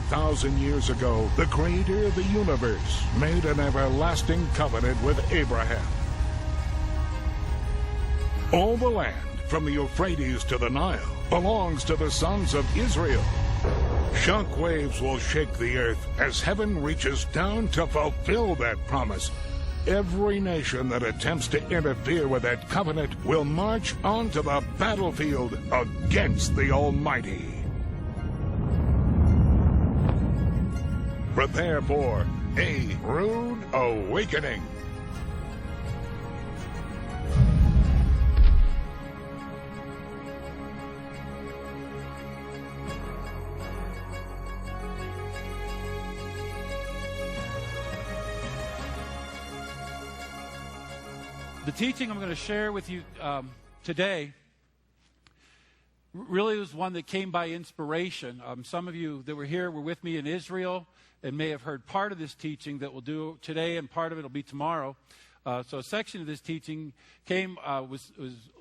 3,000 years ago, the Creator of the universe made an everlasting covenant with Abraham. All the land, from the Euphrates to the Nile, belongs to the sons of Israel. Shock waves will shake the earth as heaven reaches down to fulfill that promise. Every nation that attempts to interfere with that covenant will march onto the battlefield against the Almighty. Prepare for a rude awakening. The teaching I'm going to share with you today really was one that came by inspiration. Some of you that were here were with me in Israel and may have heard part of this teaching that we'll do today, and part of it will be tomorrow. So a section of this teaching was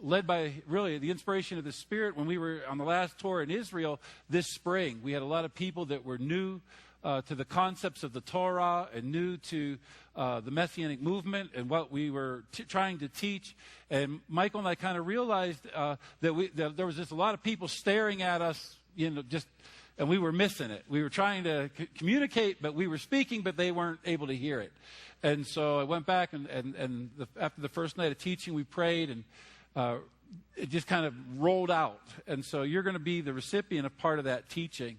led by really the inspiration of the Spirit when we were on the last tour in Israel this spring. We had a lot of people that were new to the concepts of the Torah and new to the Messianic movement and what we were trying to teach. And Michael and I kind of realized that there was just a lot of people staring at us, and we were missing it. We were trying to communicate, but we were speaking, but they weren't able to hear it. And so I went back, and after the first night of teaching, we prayed, and it just kind of rolled out. And so you're going to be the recipient of part of that teaching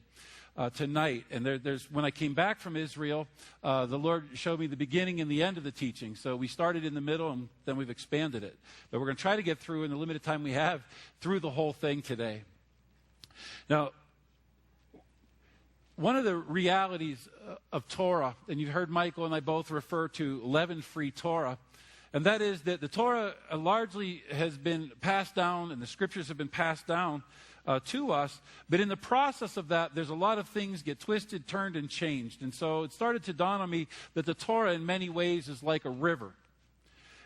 tonight. And when I came back from Israel, the Lord showed me the beginning and the end of the teaching. So we started in the middle, and then we've expanded it. But we're going to try to get through, in the limited time we have, through the whole thing today. Now, one of the realities of Torah, and you've heard Michael and I both refer to leaven-free Torah, and that is that the Torah largely has been passed down, and the scriptures have been passed down to us, but in the process of that, there's a lot of things get twisted, turned, and changed. And so it started to dawn on me that the Torah in many ways is like a river.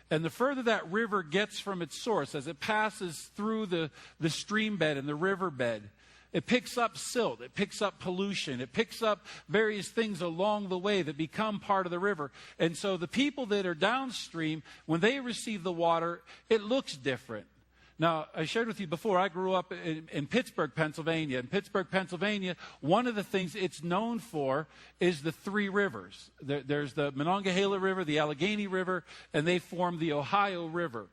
And the further that river gets from its source, as it passes through the stream bed and the river bed, it picks up silt, it picks up pollution, it picks up various things along the way that become part of the river. And so the people that are downstream, when they receive the water, it looks different. Now, I shared with you before, I grew up in Pittsburgh, Pennsylvania. In Pittsburgh, Pennsylvania, one of the things it's known for is the three rivers. There's the Monongahela River, the Allegheny River, and they form the Ohio River.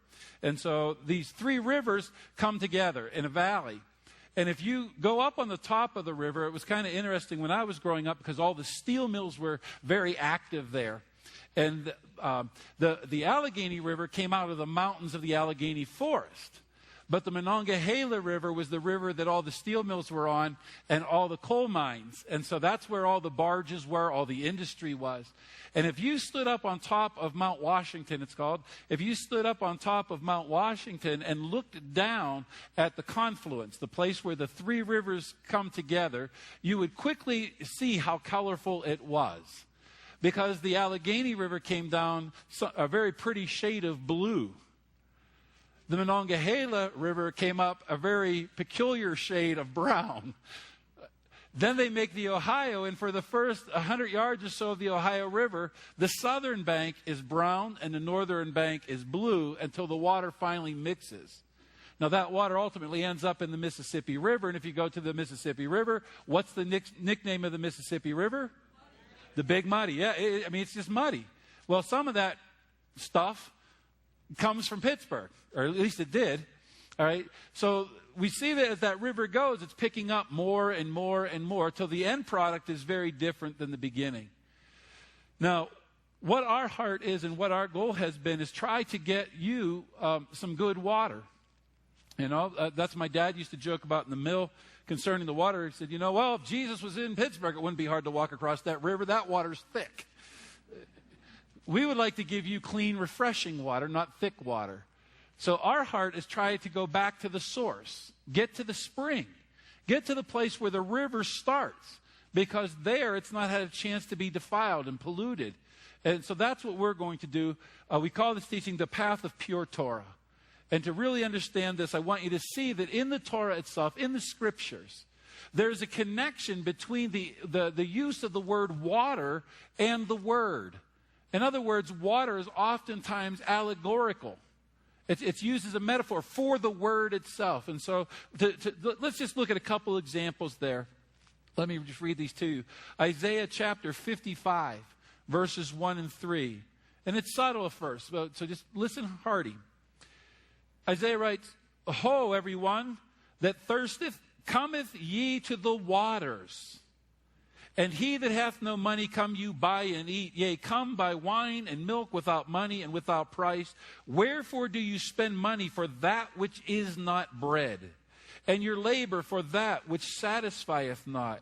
And so these three rivers come together in a valley. And if you go up on the top of the river, it was kind of interesting when I was growing up because all the steel mills were very active there. And the Allegheny River came out of the mountains of the Allegheny Forest. But the Monongahela River was the river that all the steel mills were on and all the coal mines. And so that's where all the barges were, all the industry was. And if you stood up on top of Mount Washington, it's called, if you stood up on top of Mount Washington and looked down at the confluence, the place where the three rivers come together, you would quickly see how colorful it was. Because the Allegheny River came down a very pretty shade of blue. The Monongahela River came up a very peculiar shade of brown. Then they make the Ohio, and for the first 100 yards or so of the Ohio River, the southern bank is brown and the northern bank is blue until the water finally mixes. Now, that water ultimately ends up in the Mississippi River, and if you go to the Mississippi River, what's the nickname of the Mississippi River? The Big Muddy. Yeah, it's just muddy. Well, some of that stuff comes from Pittsburgh, or at least it did. All right. So we see that as that river goes, it's picking up more and more and more till the end product is very different than the beginning. Now, what our heart is and what our goal has been is try to get you some good water. That's my dad used to joke about in the mill concerning the water. He said, well, if Jesus was in Pittsburgh, it wouldn't be hard to walk across that river. That water's thick. We would like to give you clean, refreshing water, not thick water. So our heart is trying to go back to the source, get to the spring, get to the place where the river starts, because there it's not had a chance to be defiled and polluted. And so that's what we're going to do. We call this teaching the Path of Pure Torah. And to really understand this, I want you to see that in the Torah itself, in the scriptures, there's a connection between the use of the word water and the word. In other words, water is oftentimes allegorical. It's used as a metaphor for the word itself. And so let's just look at a couple examples there. Let me just read these to you. Isaiah chapter 55, verses 1 and 3. And it's subtle at first, so just listen hearty. Isaiah writes, Ho, everyone that thirsteth, cometh ye to the waters. And he that hath no money, come you buy and eat. Yea, come buy wine and milk without money and without price. Wherefore do you spend money for that which is not bread, and your labor for that which satisfieth not?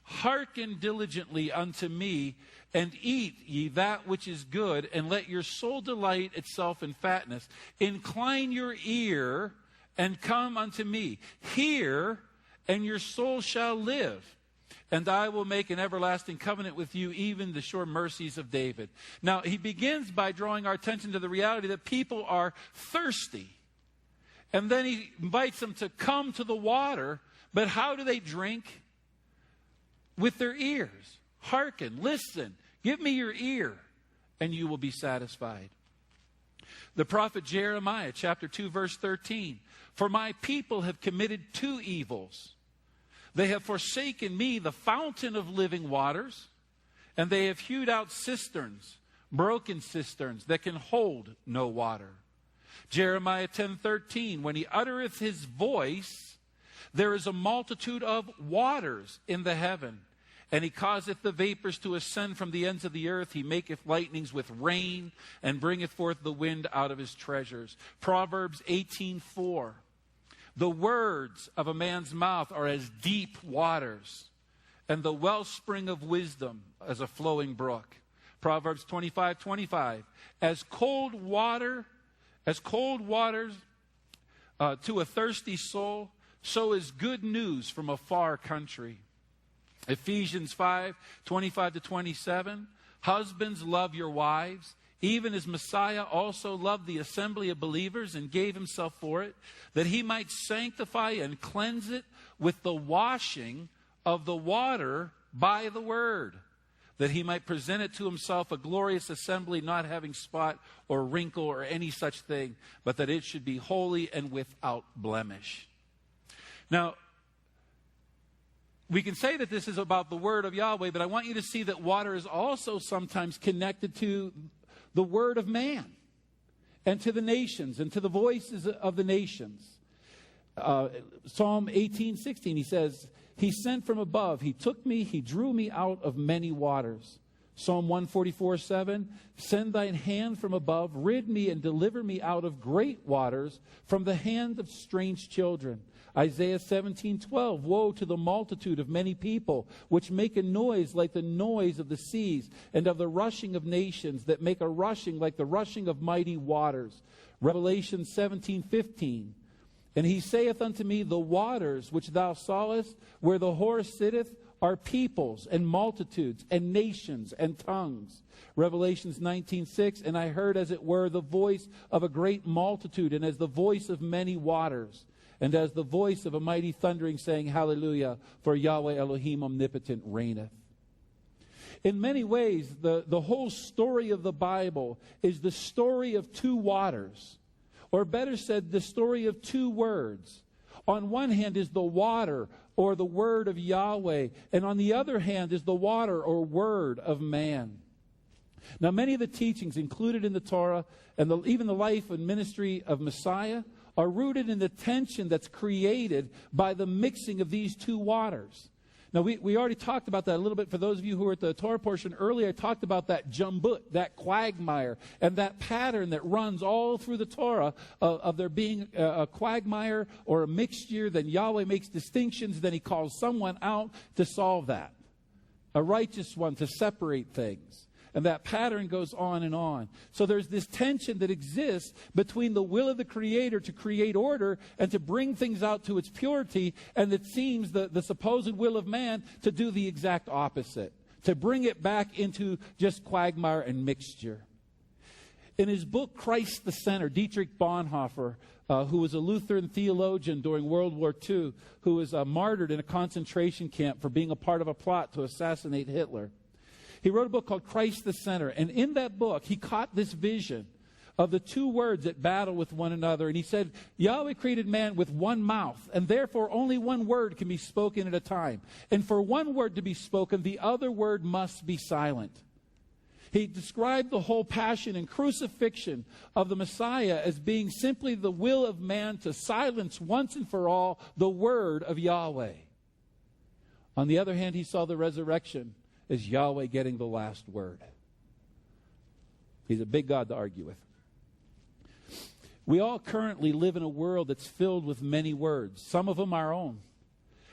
Hearken diligently unto me, and eat ye that which is good, and let your soul delight itself in fatness. Incline your ear, and come unto me. Hear, and your soul shall live. And I will make an everlasting covenant with you, even the sure mercies of David. Now, he begins by drawing our attention to the reality that people are thirsty. And then he invites them to come to the water. But how do they drink? With their ears. Hearken, listen, give me your ear, and you will be satisfied. The prophet Jeremiah, chapter 2, verse 13. For my people have committed two evils. They have forsaken me, the fountain of living waters, and they have hewed out cisterns, broken cisterns that can hold no water. Jeremiah 10:13, when he uttereth his voice, there is a multitude of waters in the heaven, and he causeth the vapors to ascend from the ends of the earth. He maketh lightnings with rain, and bringeth forth the wind out of his treasures. Proverbs 18:4. The words of a man's mouth are as deep waters, and the wellspring of wisdom as a flowing brook. Proverbs 25:25. As cold waters to a thirsty soul, so is good news from a far country. Ephesians 5:25-27. Husbands, love your wives, even as Messiah also loved the assembly of believers and gave himself for it, that he might sanctify and cleanse it with the washing of the water by the word, that he might present it to himself a glorious assembly, not having spot or wrinkle or any such thing, but that it should be holy and without blemish. Now, we can say that this is about the word of Yahweh, but I want you to see that water is also sometimes connected to the word of man, and to the nations, and to the voices of the nations. Psalm 18:16, he says, he sent from above, he took me, he drew me out of many waters. Psalm 144:7, send thine hand from above, rid me and deliver me out of great waters, from the hand of strange children. Isaiah 17:12, woe to the multitude of many people, which make a noise like the noise of the seas, and of the rushing of nations, that make a rushing like the rushing of mighty waters. Revelation 17:15, and he saith unto me, the waters which thou sawest, where the horse sitteth, are peoples and multitudes and nations and tongues. Revelations 19:6, and I heard as it were the voice of a great multitude, and as the voice of many waters, and as the voice of a mighty thundering, saying, Hallelujah, for Yahweh Elohim omnipotent reigneth. In many ways, the whole story of the Bible is the story of two waters, or better said, the story of two words. On one hand is the water, or the word of Yahweh, and on the other hand is the water, or word of man. Now, many of the teachings included in the Torah, and even the life and ministry of Messiah, are rooted in the tension that's created by the mixing of these two waters. Now, we already talked about that a little bit. For those of you who were at the Torah portion earlier, I talked about that jumbut, that quagmire, and that pattern that runs all through the Torah of there being a quagmire or a mixture. Then Yahweh makes distinctions. Then he calls someone out to solve that, a righteous one to separate things. And that pattern goes on and on. So there's this tension that exists between the will of the Creator to create order and to bring things out to its purity, and it seems the supposed will of man to do the exact opposite, to bring it back into just quagmire and mixture. In his book, Christ the Center, Dietrich Bonhoeffer, who was a Lutheran theologian during World War II, who was martyred in a concentration camp for being a part of a plot to assassinate Hitler. He wrote a book called Christ the Center. And in that book, he caught this vision of the two words at battle with one another. And he said, Yahweh created man with one mouth, and therefore only one word can be spoken at a time. And for one word to be spoken, the other word must be silent. He described the whole passion and crucifixion of the Messiah as being simply the will of man to silence once and for all the word of Yahweh. On the other hand, he saw the resurrection as Yahweh getting the last word. He's a big God to argue with. We all currently live in a world that's filled with many words, some of them our own.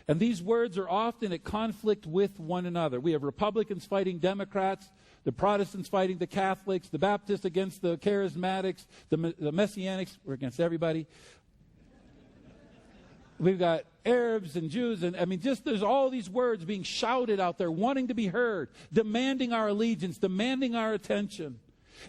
And these words are often at conflict with one another. We have Republicans fighting Democrats, the Protestants fighting the Catholics, the Baptists against the Charismatics, the Messianics, we're against everybody. We've got Arabs and Jews, and there's all these words being shouted out there, wanting to be heard, demanding our allegiance, demanding our attention.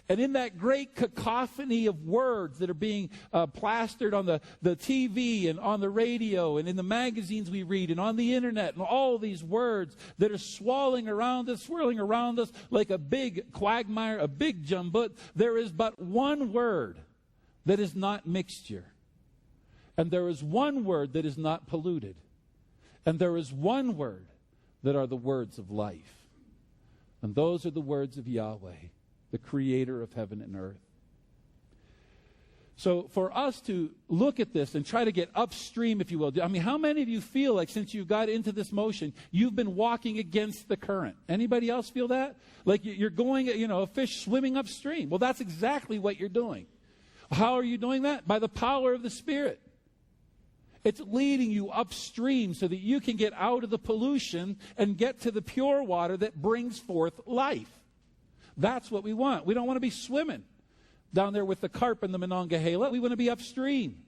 And in that great cacophony of words that are being plastered on the TV and on the radio and in the magazines we read and on the internet, and all these words that are swirling around us like a big quagmire, a big jumbut, there is but one word that is not mixture. And there is one word that is not polluted. And there is one word that are the words of life. And those are the words of Yahweh, the creator of heaven and earth. So for us to look at this and try to get upstream, if you will, how many of you feel like since you got into this motion, you've been walking against the current? Anybody else feel that? Like you're going, a fish swimming upstream. Well, that's exactly what you're doing. How are you doing that? By the power of the Spirit. It's leading you upstream so that you can get out of the pollution and get to the pure water that brings forth life. That's what we want. We don't want to be swimming down there with the carp and the Monongahela. We want to be upstream.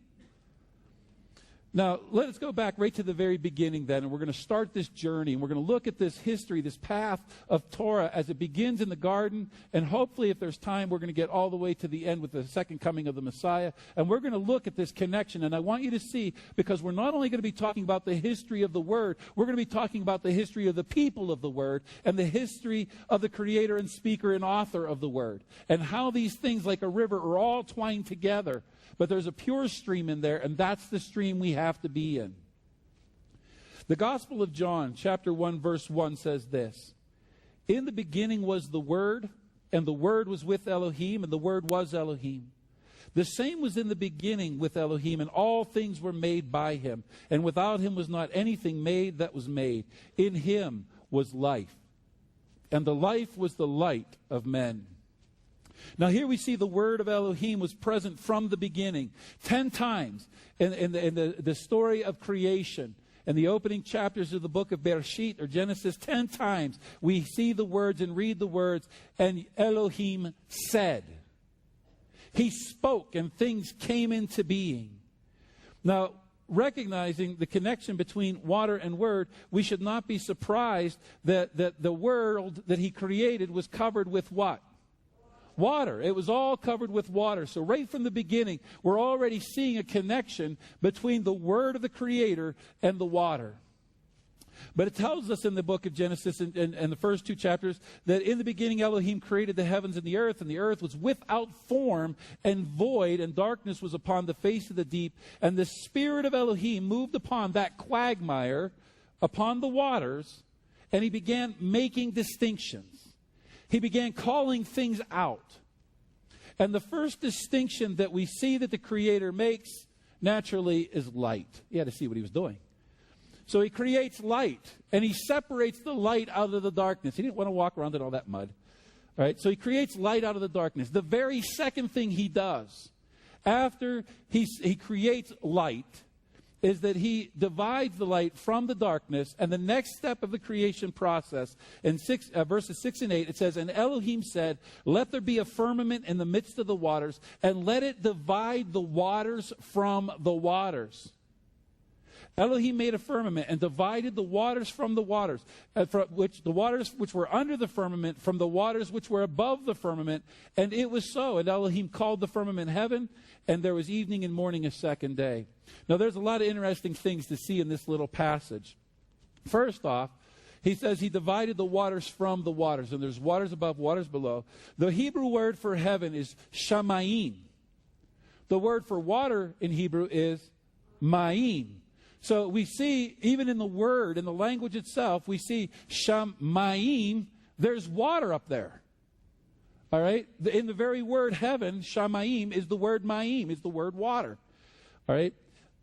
Now, let us go back right to the very beginning then, and we're going to start this journey, and we're going to look at this history, this path of Torah as it begins in the garden, and hopefully, if there's time, we're going to get all the way to the end with the second coming of the Messiah, and we're going to look at this connection, and I want you to see, because we're not only going to be talking about the history of the Word, we're going to be talking about the history of the people of the Word, and the history of the creator and speaker and author of the Word, and how these things, like a river, are all twined together. But there's a pure stream in there, and that's the stream we have to be in. The Gospel of John, chapter 1, verse 1 says this: In the beginning was the Word, and the Word was with Elohim, and the Word was Elohim. The same was in the beginning with Elohim, and all things were made by him. And without him was not anything made that was made. In him was life, and the life was the light of men. Now here we see the word of Elohim was present from the beginning. 10 times in the story of creation. In the opening chapters of the book of Bereshit, or Genesis, 10 times we see the words and read the words, and Elohim said. He spoke and things came into being. Now, recognizing the connection between water and word, we should not be surprised that the world that he created was covered with what? Water. It was all covered with water. So right from the beginning, we're already seeing a connection between the word of the Creator and the water. But it tells us in the book of Genesis, in the first 2 chapters, that in the beginning Elohim created the heavens and the earth was without form and void, and darkness was upon the face of the deep. And the Spirit of Elohim moved upon that quagmire, upon the waters, and he began making distinctions. He began calling things out. And the first distinction that we see that the Creator makes, naturally, is light. You had to see what he was doing. So he creates light, and he separates the light out of the darkness. He didn't want to walk around in all that mud. All right? So he creates light out of the darkness. The very second thing he does, after he creates light, is that he divides the light from the darkness. And the next step of the creation process, in verses 6 and 8, it says, And Elohim said, Let there be a firmament in the midst of the waters, and let it divide the waters from the waters. Elohim made a firmament and divided the waters from the waters, the waters which were under the firmament from the waters which were above the firmament. And it was so. And Elohim called the firmament heaven, and there was evening and morning a second day. Now, there's a lot of interesting things to see in this little passage. First off, he says he divided the waters from the waters, and there's waters above, waters below. The Hebrew word for heaven is shamayim. The word for water in Hebrew is ma'im. So we see, even in the word, in the language itself, we see shamayim, there's water up there. All right? In the very word heaven, shamayim is the word ma'im, is the word water. All right?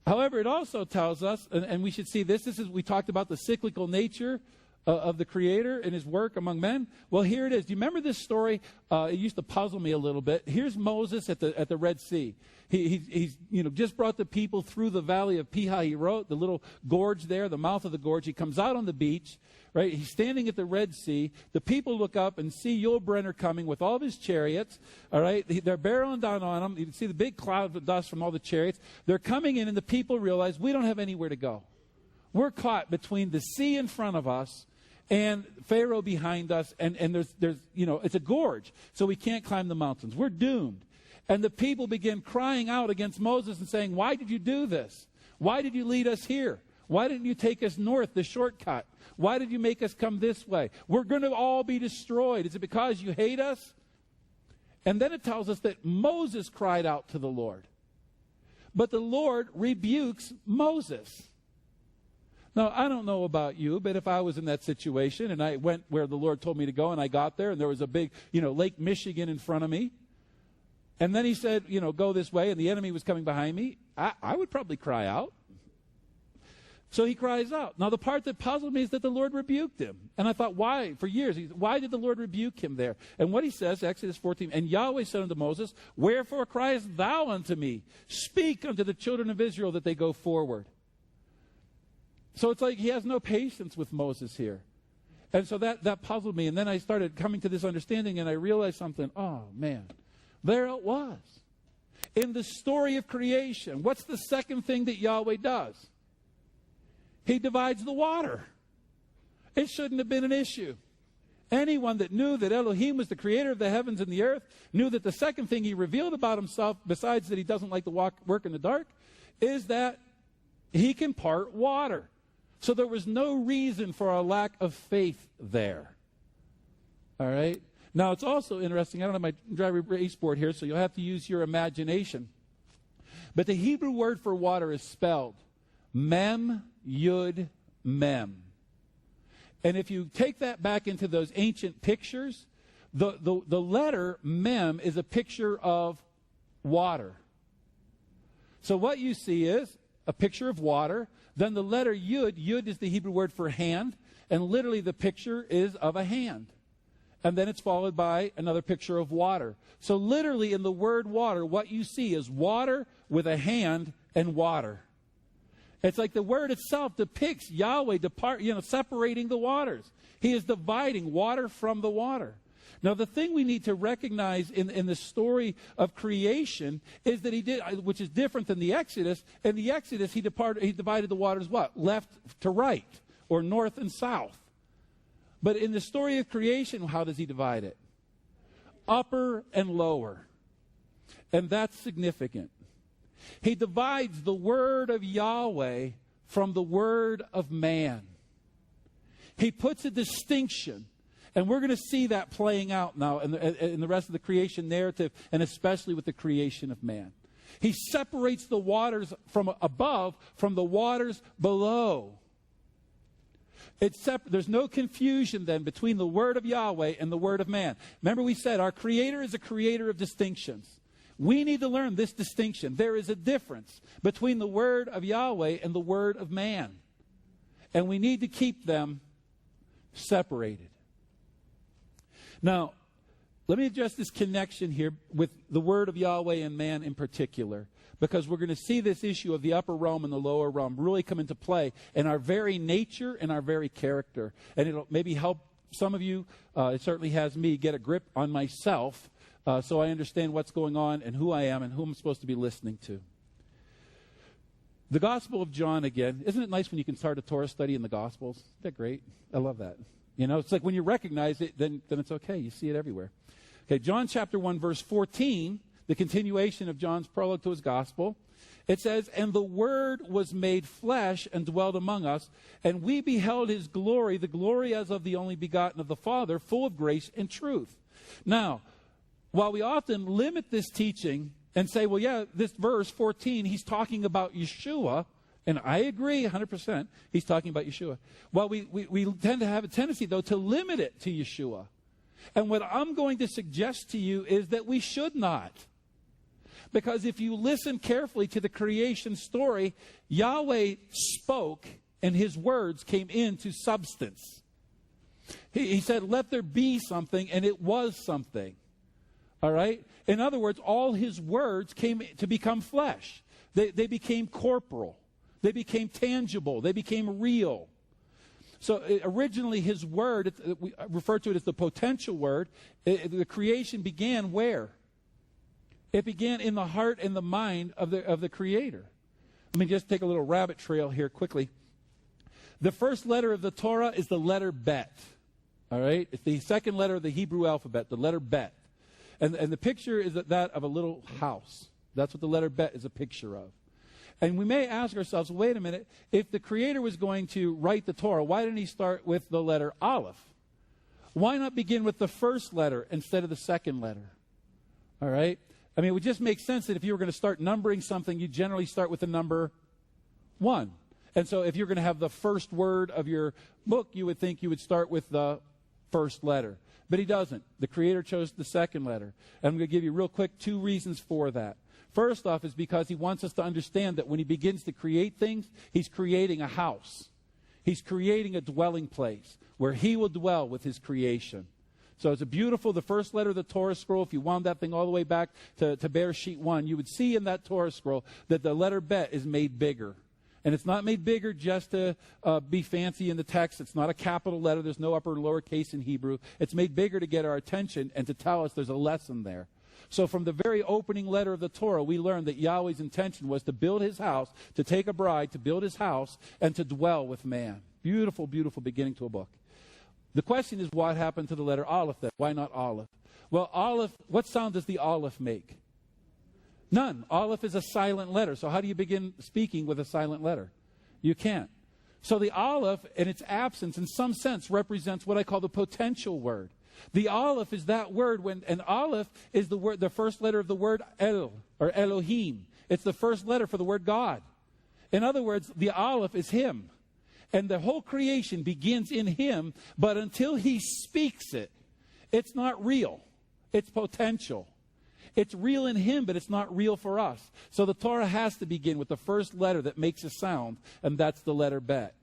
However, it also tells us, and we should see this is we talked about the cyclical nature of the Creator and His work among men. Well, here it is. Do you remember this story? It used to puzzle me a little bit. Here's Moses at the Red Sea. He's just brought the people through the valley of Pi-Hahiroth, the little gorge there, the mouth of the gorge. He comes out on the beach, right? He's standing at the Red Sea. The people look up and see Yul Brynner coming with all of his chariots, all right? They're barreling down on him. You can see the big cloud of dust from all the chariots. They're coming in, and the people realize we don't have anywhere to go. We're caught between the sea in front of us and Pharaoh behind us, and there's it's a gorge, so we can't climb the mountains. We're doomed. And the people begin crying out against Moses and saying, why did you do this? Why did you lead us here? Why didn't you take us north, the shortcut? Why did you make us come this way? We're going to all be destroyed. Is it because you hate us? And then it tells us that Moses cried out to the Lord. But the Lord rebukes Moses. Now, I don't know about you, but if I was in that situation and I went where the Lord told me to go and I got there and there was a big, Lake Michigan in front of me, and then he said, go this way, and the enemy was coming behind me, I would probably cry out. So he cries out. Now, the part that puzzled me is that the Lord rebuked him. And I thought, why? For years, why did the Lord rebuke him there? And what he says, Exodus 14, and Yahweh said unto Moses, wherefore criest thou unto me? Speak unto the children of Israel that they go forward. So it's like he has no patience with Moses here. And so that puzzled me. And then I started coming to this understanding, and I realized something. Oh, man. There it was. In the story of creation, what's the second thing that Yahweh does? He divides the water. It shouldn't have been an issue. Anyone that knew that Elohim was the creator of the heavens and the earth knew that the second thing he revealed about himself, besides that he doesn't like to work in the dark, is that he can part water. So there was no reason for a lack of faith there. All right? Now, it's also interesting. I don't have my dry erase board here, so you'll have to use your imagination. But the Hebrew word for water is spelled Mem, Yud, Mem. And if you take that back into those ancient pictures, the letter Mem is a picture of water. So what you see is a picture of water. Then the letter Yud, Yud is the Hebrew word for hand, and literally the picture is of a hand. And then it's followed by another picture of water. So literally in the word water, what you see is water with a hand and water. It's like the word itself depicts Yahweh separating the waters. He is dividing water from the water. Now, the thing we need to recognize in the story of creation is that he did, which is different than the Exodus. In the Exodus, he divided the waters what? Left to right, or north and south. But in the story of creation, how does he divide it? Upper and lower. And that's significant. He divides the word of Yahweh from the word of man. He puts a distinction. And we're going to see that playing out now in the rest of the creation narrative, and especially with the creation of man. He separates the waters from above from the waters below. There's no confusion then between the word of Yahweh and the word of man. Remember we said our Creator is a creator of distinctions. We need to learn this distinction. There is a difference between the word of Yahweh and the word of man. And we need to keep them separated. Now, let me address this connection here with the word of Yahweh and man in particular, because we're going to see this issue of the upper realm and the lower realm really come into play in our very nature and our very character. And it'll maybe help some of you, it certainly has me, get a grip on myself so I understand what's going on and who I am and who I'm supposed to be listening to. The Gospel of John again. Isn't it nice when you can start a Torah study in the Gospels? Isn't that great? I love that. You know, it's like when you recognize it, then it's okay. You see it everywhere. Okay, John chapter 1, verse 14, the continuation of John's prologue to his Gospel. It says, "And the Word was made flesh and dwelt among us, and we beheld his glory, the glory as of the only begotten of the Father, full of grace and truth." Now, while we often limit this teaching and say, well, yeah, this verse 14, he's talking about Yeshua, and I agree 100%, he's talking about Yeshua. Well, we tend to have a tendency, though, to limit it to Yeshua. And what I'm going to suggest to you is that we should not. Because if you listen carefully to the creation story, Yahweh spoke and his words came into substance. He said, let there be something, and it was something. All right? In other words, all his words came to become flesh. They became corporal. They became tangible. They became real. So originally his word, we refer to it as the potential word, the creation began where? It began in the heart and the mind of the Creator. Let me just take a little rabbit trail here quickly. The first letter of the Torah is the letter Bet. All right? It's the second letter of the Hebrew alphabet, the letter Bet. And the picture is that of a little house. That's what the letter Bet is a picture of. And we may ask ourselves, wait a minute, if the Creator was going to write the Torah, why didn't he start with the letter Aleph? Why not begin with the first letter instead of the second letter? All right? I mean, it would just make sense that if you were going to start numbering something, you generally start with the number 1. And so if you're going to have the first word of your book, you would think you would start with the first letter. But he doesn't. The Creator chose the second letter. And I'm going to give you real quick 2 reasons for that. First off is because he wants us to understand that when he begins to create things, he's creating a house. He's creating a dwelling place where he will dwell with his creation. So it's a beautiful, the first letter of the Torah scroll, if you wound that thing all the way back to Bereshit 1, you would see in that Torah scroll that the letter Bet is made bigger. And it's not made bigger just to be fancy in the text. It's not a capital letter. There's no upper or lower case in Hebrew. It's made bigger to get our attention and to tell us there's a lesson there. So from the very opening letter of the Torah, we learn that Yahweh's intention was to build his house, to take a bride, to build his house, and to dwell with man. Beautiful, beautiful beginning to a book. The question is, what happened to the letter Aleph then? Why not Aleph? Well, Aleph, what sound does the Aleph make? None. Aleph is a silent letter. So how do you begin speaking with a silent letter? You can't. So the Aleph, in its absence, in some sense, represents what I call the potential word. The Aleph is that word and Aleph is the first letter of the word El, or Elohim. It's the first letter for the word God. In other words, the Aleph is him. And the whole creation begins in him, but until he speaks it, it's not real. It's potential. It's real in him, but it's not real for us. So the Torah has to begin with the first letter that makes a sound, and that's the letter Bet.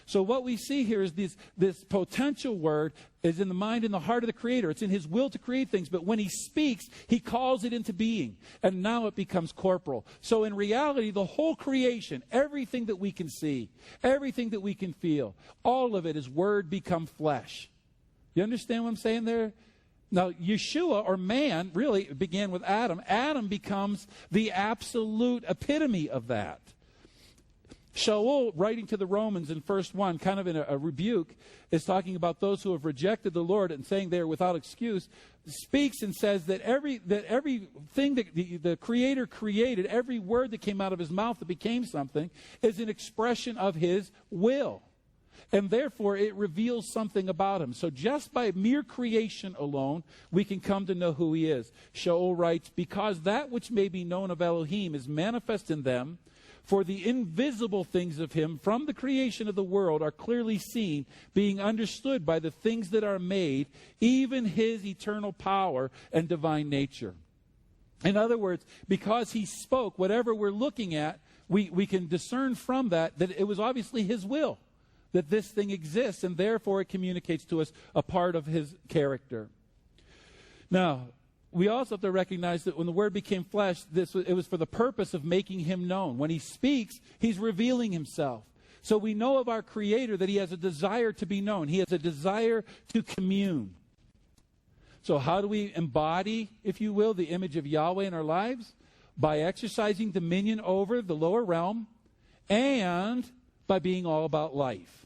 So what we see here is this potential word is in the mind and the heart of the Creator. It's in his will to create things, but when he speaks, he calls it into being, and now it becomes corporal. So in reality, the whole creation, everything that we can see, everything that we can feel, all of it is word become flesh. You understand what I'm saying there? Now, Yeshua, or man, really began with Adam. Adam becomes the absolute epitome of that. Shaul, writing to the Romans in 1:1, kind of in a rebuke, is talking about those who have rejected the Lord and saying they are without excuse, speaks and says that everything that the Creator created, every word that came out of his mouth that became something, is an expression of his will. And therefore, it reveals something about him. So just by mere creation alone, we can come to know who he is. Shaul writes, because that which may be known of Elohim is manifest in them, for the invisible things of him from the creation of the world are clearly seen, being understood by the things that are made, even his eternal power and divine nature. In other words, because he spoke, whatever we're looking at, we can discern from that it was obviously his will that this thing exists, and therefore it communicates to us a part of his character. Now, we also have to recognize that when the Word became flesh, it was for the purpose of making him known. When he speaks, he's revealing himself. So we know of our Creator that he has a desire to be known. He has a desire to commune. So how do we embody, if you will, the image of Yahweh in our lives? By exercising dominion over the lower realm and by being all about life.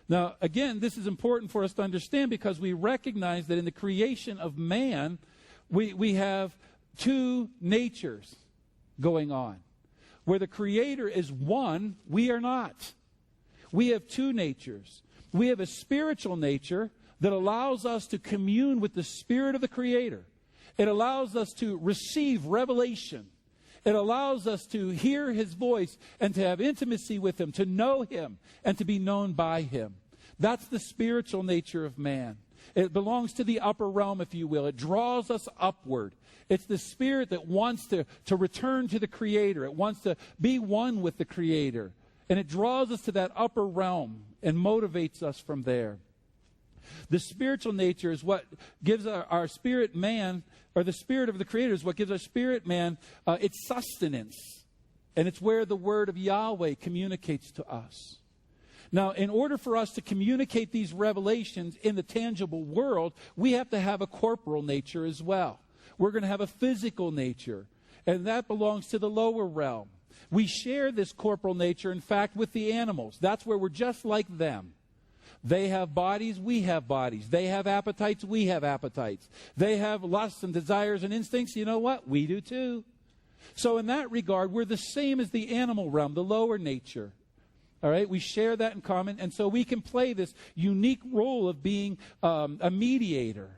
Now, again, this is important for us to understand because we recognize that in the creation of man, we have two natures going on. Where the Creator is one, we are not. We have two natures. We have a spiritual nature that allows us to commune with the Spirit of the Creator. It allows us to receive revelation. It allows us to hear His voice and to have intimacy with Him, to know Him, and to be known by Him. That's the spiritual nature of man. It belongs to the upper realm, if you will. It draws us upward. It's the spirit that wants to return to the Creator. It wants to be one with the Creator. And it draws us to that upper realm and motivates us from there. The spiritual nature is what gives our spirit man, or the Spirit of the Creator is what gives our spirit man its sustenance. And it's where the Word of Yahweh communicates to us. Now, in order for us to communicate these revelations in the tangible world, we have to have a corporal nature as well. We're going to have a physical nature, and that belongs to the lower realm. We share this corporal nature, in fact, with the animals. That's where we're just like them. They have bodies, we have bodies. They have appetites, we have appetites. They have lusts and desires and instincts. You know what? We do too. So in that regard, we're the same as the animal realm, the lower nature. All right, we share that in common, and so we can play this unique role of being a mediator.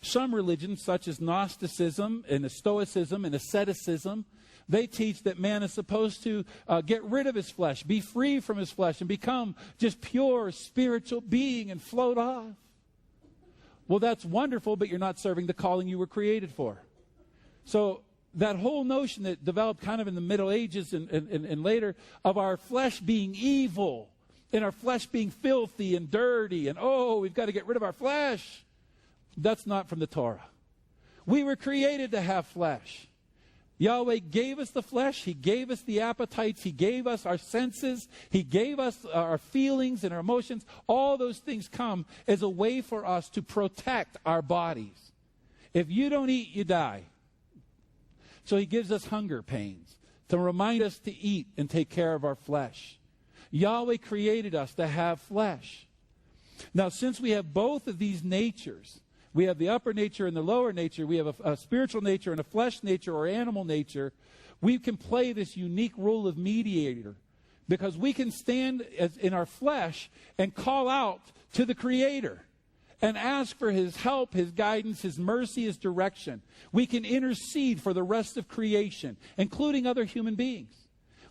Some religions, such as Gnosticism and Stoicism and asceticism, they teach that man is supposed to get rid of his flesh, be free from his flesh, and become just pure spiritual being and float off. Well, that's wonderful, but you're not serving the calling you were created for. So that whole notion that developed kind of in the Middle Ages and later of our flesh being evil and our flesh being filthy and dirty and, we've got to get rid of our flesh. That's not from the Torah. We were created to have flesh. Yahweh gave us the flesh. He gave us the appetites. He gave us our senses. He gave us our feelings and our emotions. All those things come as a way for us to protect our bodies. If you don't eat, you die. So He gives us hunger pains to remind us to eat and take care of our flesh. Yahweh created us to have flesh. Now, since we have both of these natures, we have the upper nature and the lower nature, we have a spiritual nature and a flesh nature or animal nature, we can play this unique role of mediator because we can stand in our flesh and call out to the Creator and ask for His help, His guidance, His mercy, His direction. We can intercede for the rest of creation, including other human beings.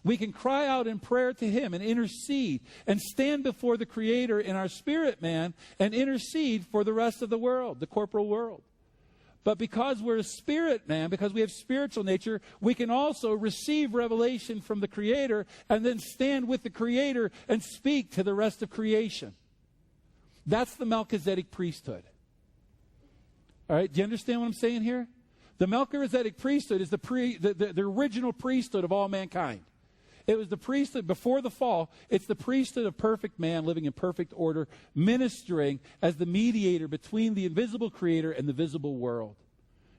We can cry out in prayer to Him and intercede and stand before the Creator in our spirit man and intercede for the rest of the world, the corporal world. But because we're a spirit man, because we have spiritual nature, we can also receive revelation from the Creator and then stand with the Creator and speak to the rest of creation. That's the Melchizedek priesthood. All right, do you understand what I'm saying here? The Melchizedek priesthood is the original priesthood of all mankind. It was the priesthood before the fall. It's the priesthood of perfect man living in perfect order, ministering as the mediator between the invisible Creator and the visible world.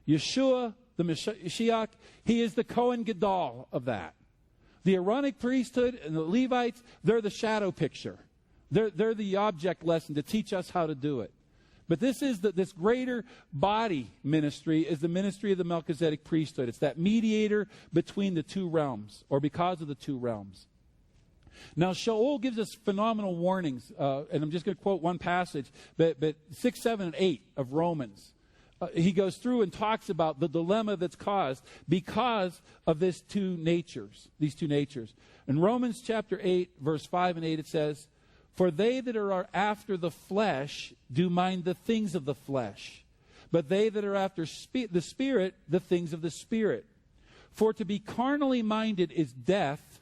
Yeshua, the Mashiach, He is the Kohen Gadol of that. The Aaronic priesthood and the Levites, they're the shadow picture. They're the object lesson to teach us how to do it. But this greater body ministry is the ministry of the Melchizedek priesthood. It's that mediator between the two realms, or because of the two realms. Now, Shaul gives us phenomenal warnings, and I'm just going to quote one passage, but 6, 7, and 8 of Romans. He goes through and talks about the dilemma that's caused because of these two natures. In Romans chapter 8, verse 5 and 8, it says, "For they that are after the flesh do mind the things of the flesh, but they that are after the Spirit, the things of the Spirit. For to be carnally minded is death,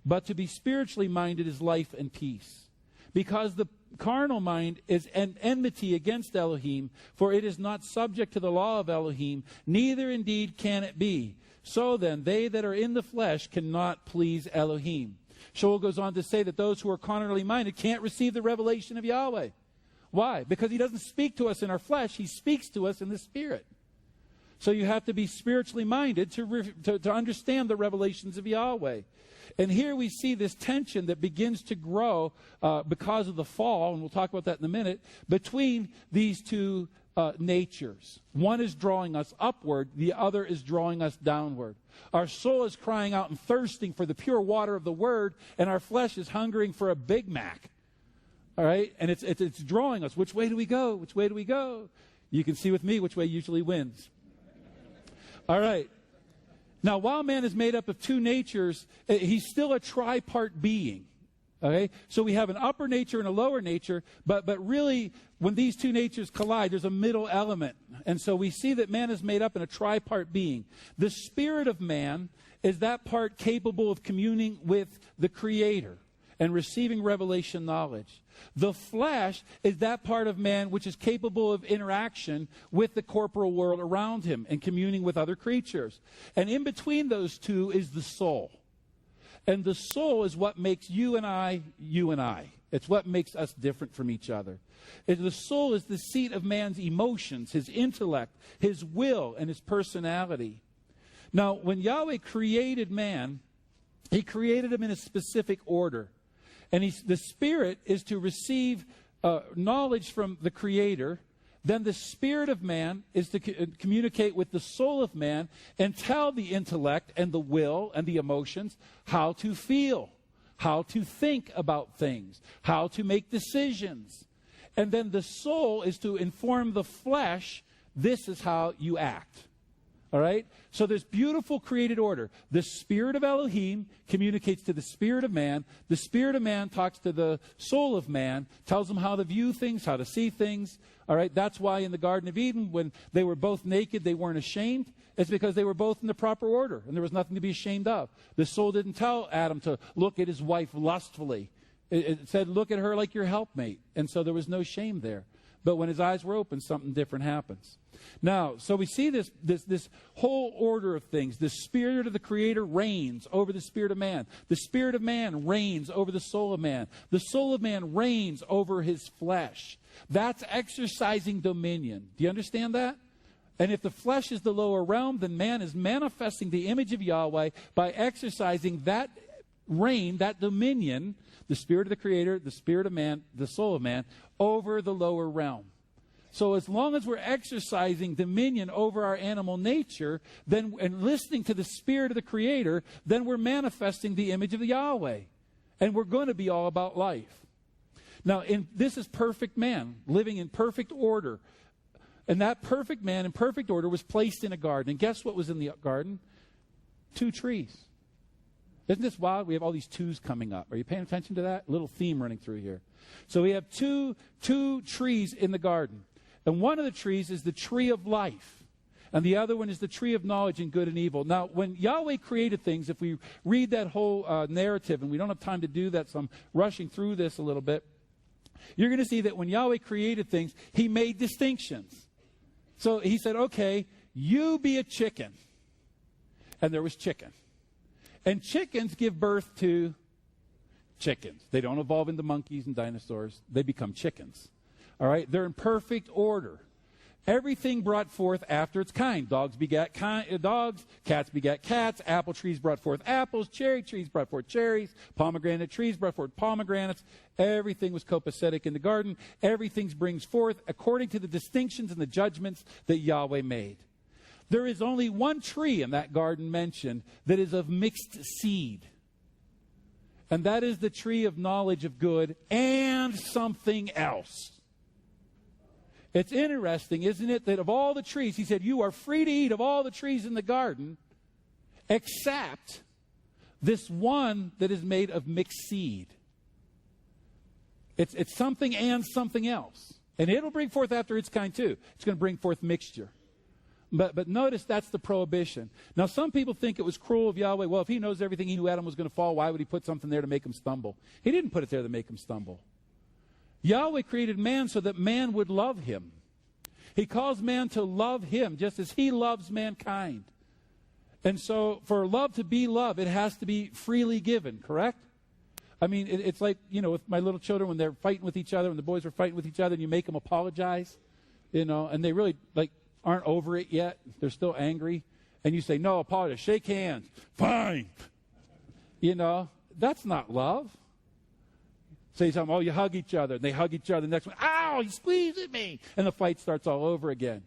but to be spiritually minded is life and peace. Because the carnal mind is an enmity against Elohim, for it is not subject to the law of Elohim, neither indeed can it be. So then, they that are in the flesh cannot please Elohim." Shaul goes on to say that those who are carnally minded can't receive the revelation of Yahweh. Why? Because He doesn't speak to us in our flesh. He speaks to us in the Spirit. So you have to be spiritually minded to understand the revelations of Yahweh. And here we see this tension that begins to grow because of the fall, and we'll talk about that in a minute, between these two natures. One is drawing us upward, the other is drawing us downward. Our soul is crying out and thirsting for the pure water of the Word, and our flesh is hungering for a Big Mac. All right? And it's drawing us. Which way do we go? Which way do we go? You can see with me which way usually wins. All right. Now, while man is made up of two natures, he's still a tripart being. Okay? So we have an upper nature and a lower nature, but really, when these two natures collide, there's a middle element. And so we see that man is made up in a tripart being. The spirit of man is that part capable of communing with the Creator and receiving revelation knowledge. The flesh is that part of man which is capable of interaction with the corporal world around him and communing with other creatures. And in between those two is the soul. And the soul is what makes you and I, you and I. It's what makes us different from each other. The soul is the seat of man's emotions, his intellect, his will, and his personality. Now, when Yahweh created man, he created him in a specific order. And the spirit is to receive knowledge from the Creator. Then the spirit of man is to communicate with the soul of man and tell the intellect and the will and the emotions how to feel, how to think about things, how to make decisions. And then the soul is to inform the flesh, this is how you act. All right? So there's beautiful created order. The spirit of Elohim communicates to the spirit of man. The spirit of man talks to the soul of man, tells them how to view things, how to see things. All right? That's why in the Garden of Eden, when they were both naked, they weren't ashamed. It's because they were both in the proper order, and there was nothing to be ashamed of. The soul didn't tell Adam to look at his wife lustfully. It said, look at her like your helpmate. And so there was no shame there. But when his eyes were open, something different happens. Now, so we see this whole order of things. The spirit of the Creator reigns over the spirit of man. The spirit of man reigns over the soul of man. The soul of man reigns over his flesh. That's exercising dominion. Do you understand that? And if the flesh is the lower realm, then man is manifesting the image of Yahweh by exercising that reign, that dominion, the spirit of the Creator, the spirit of man, the soul of man, over the lower realm. So as long as we're exercising dominion over our animal nature, then and listening to the spirit of the Creator, then we're manifesting the image of the Yahweh. And we're going to be all about life. Now, this is perfect man, living in perfect order. And that perfect man in perfect order was placed in a garden. And guess what was in the garden? 2 trees. Isn't this wild? We have all these twos coming up. Are you paying attention to that? A little theme running through here. So we have two trees in the garden. And one of the trees is the tree of life. And the other one is the tree of knowledge and good and evil. Now, when Yahweh created things, if we read that whole narrative, and we don't have time to do that, so I'm rushing through this a little bit, you're going to see that when Yahweh created things, he made distinctions. So he said, okay, you be a chicken. And there was chicken. And chickens give birth to chickens. They don't evolve into monkeys and dinosaurs. They become chickens. All right? They're in perfect order. Everything brought forth after its kind. Dogs begat dogs. Cats begat cats. Apple trees brought forth apples. Cherry trees brought forth cherries. Pomegranate trees brought forth pomegranates. Everything was copacetic in the garden. Everything brings forth according to the distinctions and the judgments that Yahweh made. There is only one tree in that garden mentioned that is of mixed seed. And that is the tree of knowledge of good and something else. It's interesting, isn't it, that of all the trees, he said, you are free to eat of all the trees in the garden, except this one that is made of mixed seed. It's something and something else. And it'll bring forth after its kind too. It's going to bring forth mixture. But notice that's the prohibition. Now, some people think it was cruel of Yahweh. Well, if he knows everything, he knew Adam was going to fall. Why would he put something there to make him stumble? He didn't put it there to make him stumble. Yahweh created man so that man would love him. He calls man to love him just as he loves mankind. And so for love to be love, it has to be freely given, correct? I mean, it's like, with my little children when they're fighting with each other, when the boys are fighting with each other, and you make them apologize, and they really, aren't over it yet. They're still angry. And you say, no, apologize, shake hands. Fine. You know, that's not love. Say something, oh, you hug each other. And they hug each other. The next one, ow, he squeezes me. And the fight starts all over again.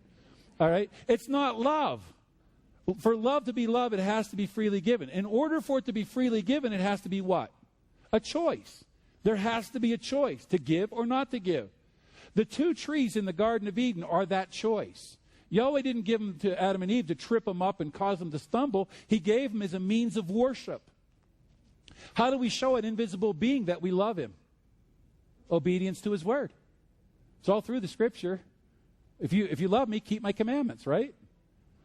All right? It's not love. For love to be love, it has to be freely given. In order for it to be freely given, it has to be what? A choice. There has to be a choice to give or not to give. The two trees in the Garden of Eden are that choice. Yahweh didn't give them to Adam and Eve to trip them up and cause them to stumble. He gave them as a means of worship. How do we show an invisible being that we love him? Obedience to his word. It's all through the scripture. If you love me, keep my commandments, right?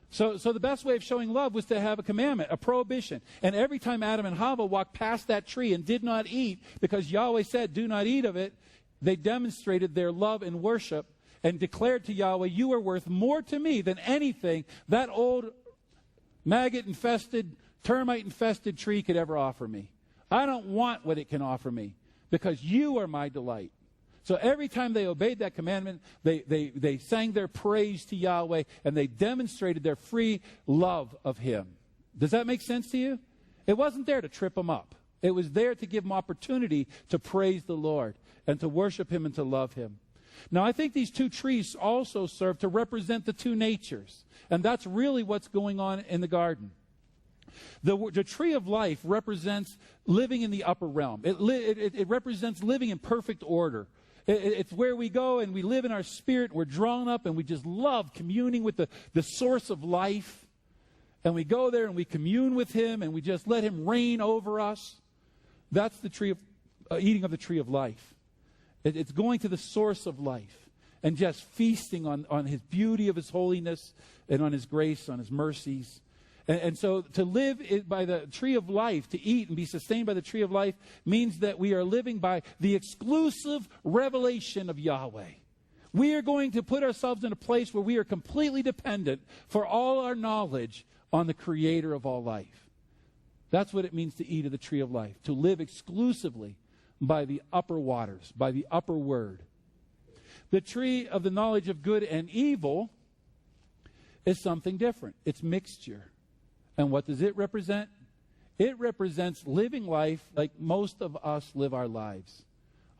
So the best way of showing love was to have a commandment, a prohibition. And every time Adam and Hava walked past that tree and did not eat, because Yahweh said, do not eat of it, they demonstrated their love and worship and declared to Yahweh, you are worth more to me than anything that old maggot-infested, termite-infested tree could ever offer me. I don't want what it can offer me because you are my delight. So every time they obeyed that commandment, they sang their praise to Yahweh and they demonstrated their free love of him. Does that make sense to you? It wasn't there to trip them up. It was there to give them opportunity to praise the Lord and to worship him and to love him. Now, I think these two trees also serve to represent the two natures. And that's really what's going on in the garden. The tree of life represents living in the upper realm. It represents living in perfect order. It's where we go and we live in our spirit. We're drawn up and we just love communing with the source of life. And we go there and we commune with him and we just let him reign over us. That's the tree of eating of the tree of life. It's going to the source of life and just feasting on his beauty of his holiness and on his grace, on his mercies. And so to live by the tree of life, to eat and be sustained by the tree of life, means that we are living by the exclusive revelation of Yahweh. We are going to put ourselves in a place where we are completely dependent for all our knowledge on the creator of all life. That's what it means to eat of the tree of life, to live exclusively by the upper waters, by the upper word. The tree of the knowledge of good and evil is something different. It's mixture. And what does it represent? It represents living life like most of us live our lives.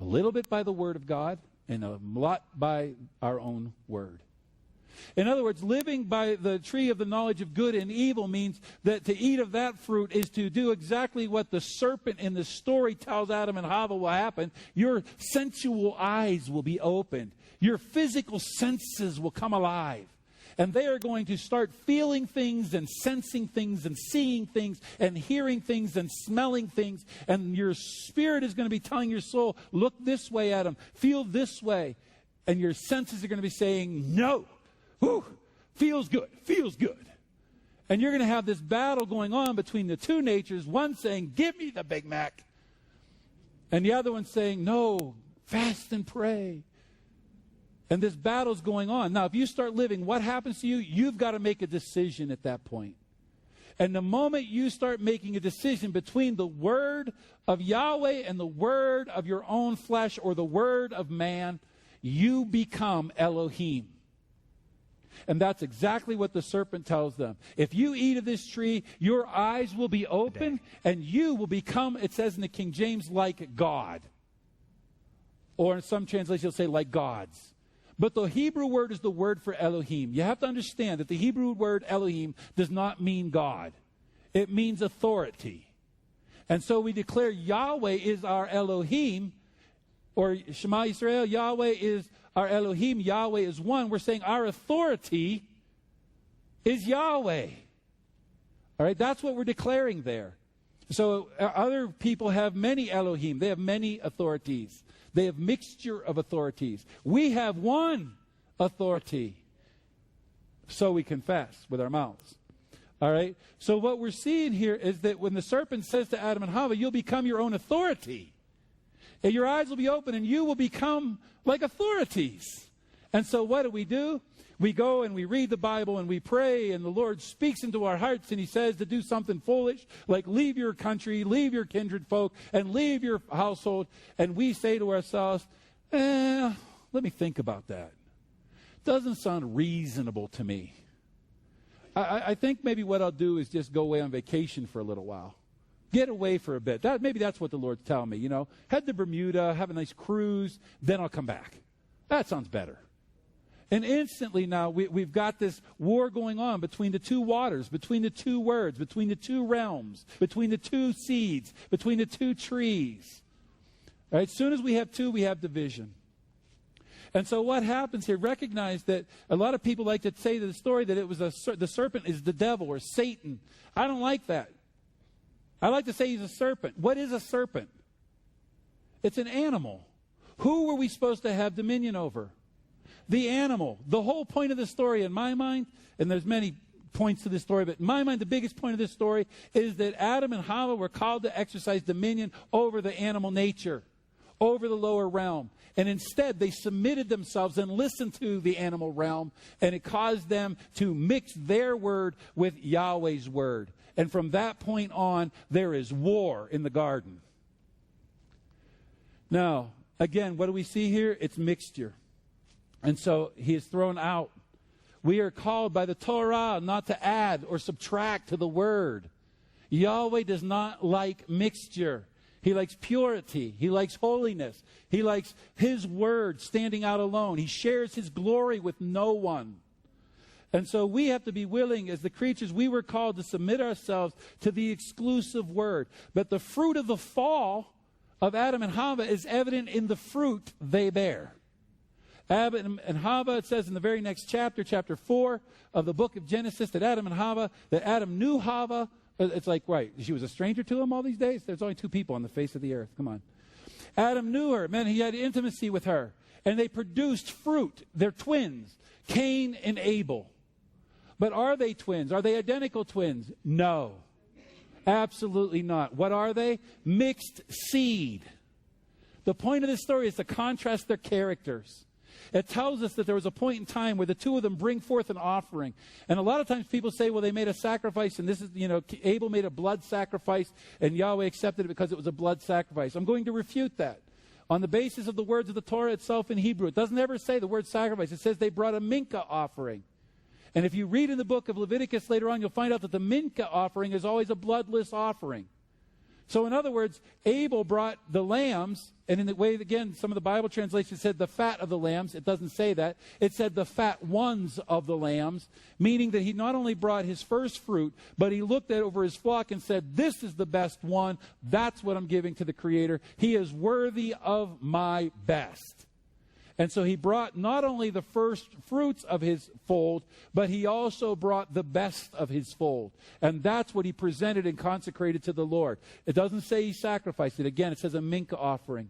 A little bit by the word of God and a lot by our own word. In other words, living by the tree of the knowledge of good and evil means that to eat of that fruit is to do exactly what the serpent in the story tells Adam and Hava will happen. Your sensual eyes will be opened. Your physical senses will come alive. And they are going to start feeling things and sensing things and seeing things and hearing things and smelling things. And your spirit is going to be telling your soul, look this way, Adam, feel this way. And your senses are going to be saying, no. Whew, feels good, feels good. And you're going to have this battle going on between the two natures, one saying, give me the Big Mac. And the other one saying, no, fast and pray. And this battle's going on. Now, if you start living, what happens to you? You've got to make a decision at that point. And the moment you start making a decision between the word of Yahweh and the word of your own flesh or the word of man, you become Elohim. And that's exactly what the serpent tells them. If you eat of this tree, your eyes will be open and you will become, it says in the King James, like God. Or in some translations, it'll say like gods. But the Hebrew word is the word for Elohim. You have to understand that the Hebrew word Elohim does not mean God. It means authority. And so we declare Yahweh is our Elohim, or Shema Yisrael, Yahweh is our Elohim, Yahweh is one. We're saying our authority is Yahweh. All right, that's what we're declaring there. So other people have many Elohim. They have many authorities. They have mixture of authorities. We have one authority. So we confess with our mouths. All right? So what we're seeing here is that when the serpent says to Adam and Hava, you'll become your own authority. And your eyes will be open and you will become like authorities. And so what do? We go and we read the Bible and we pray and the Lord speaks into our hearts and he says to do something foolish, like leave your country, leave your kindred folk, and leave your household. And we say to ourselves, let me think about that. doesn't sound reasonable to me. I think maybe what I'll do is just go away on vacation for a little while. Get away for a bit. Maybe that's what the Lord's telling me, you know. Head to Bermuda, have a nice cruise, then I'll come back. That sounds better. And instantly now we've got this war going on between the two waters, between the two words, between the two realms, between the two seeds, between the two trees. All right, as soon as we have two, we have division. And so what happens here, recognize that a lot of people like to say to the story that it was the serpent is the devil or Satan. I don't like that. I like to say he's a serpent. What is a serpent? It's an animal. Who were we supposed to have dominion over? The animal. The whole point of the story in my mind, and there's many points to this story, but in my mind the biggest point of this story is that Adam and Hava were called to exercise dominion over the animal nature, over the lower realm. And instead, they submitted themselves and listened to the animal realm, and it caused them to mix their word with Yahweh's word. And from that point on, there is war in the garden. Now, again, what do we see here? It's mixture. And so he is thrown out. We are called by the Torah not to add or subtract to the word. Yahweh does not like mixture. He likes purity. He likes holiness. He likes his word standing out alone. He shares his glory with no one. And so we have to be willing, as the creatures, we were called to submit ourselves to the exclusive word. But the fruit of the fall of Adam and Hava is evident in the fruit they bear. Adam and Hava, it says in the very next chapter, chapter 4 of the book of Genesis, that Adam knew Hava. It's like, right, she was a stranger to him all these days? There's only two people on the face of the earth. Come on. Adam knew her. Man, he had intimacy with her. And they produced fruit. They're twins, Cain and Abel. But are they twins? Are they identical twins? No. Absolutely not. What are they? Mixed seed. The point of this story is to contrast their characters. It tells us that there was a point in time where the two of them bring forth an offering. And a lot of times people say, well, they made a sacrifice, and this is, Abel made a blood sacrifice, and Yahweh accepted it because it was a blood sacrifice. I'm going to refute that on the basis of the words of the Torah itself in Hebrew. It doesn't ever say the word sacrifice. It says they brought a mincha offering. And if you read in the book of Leviticus later on, you'll find out that the mincha offering is always a bloodless offering. So in other words, Abel brought the lambs, and in the way, again, some of the Bible translations said the fat of the lambs. It doesn't say that. It said the fat ones of the lambs, meaning that he not only brought his first fruit, but he looked at over his flock and said, this is the best one. That's what I'm giving to the Creator. He is worthy of my best. And so he brought not only the first fruits of his fold, but he also brought the best of his fold. And that's what he presented and consecrated to the Lord. It doesn't say he sacrificed it. Again, it says a mincha offering.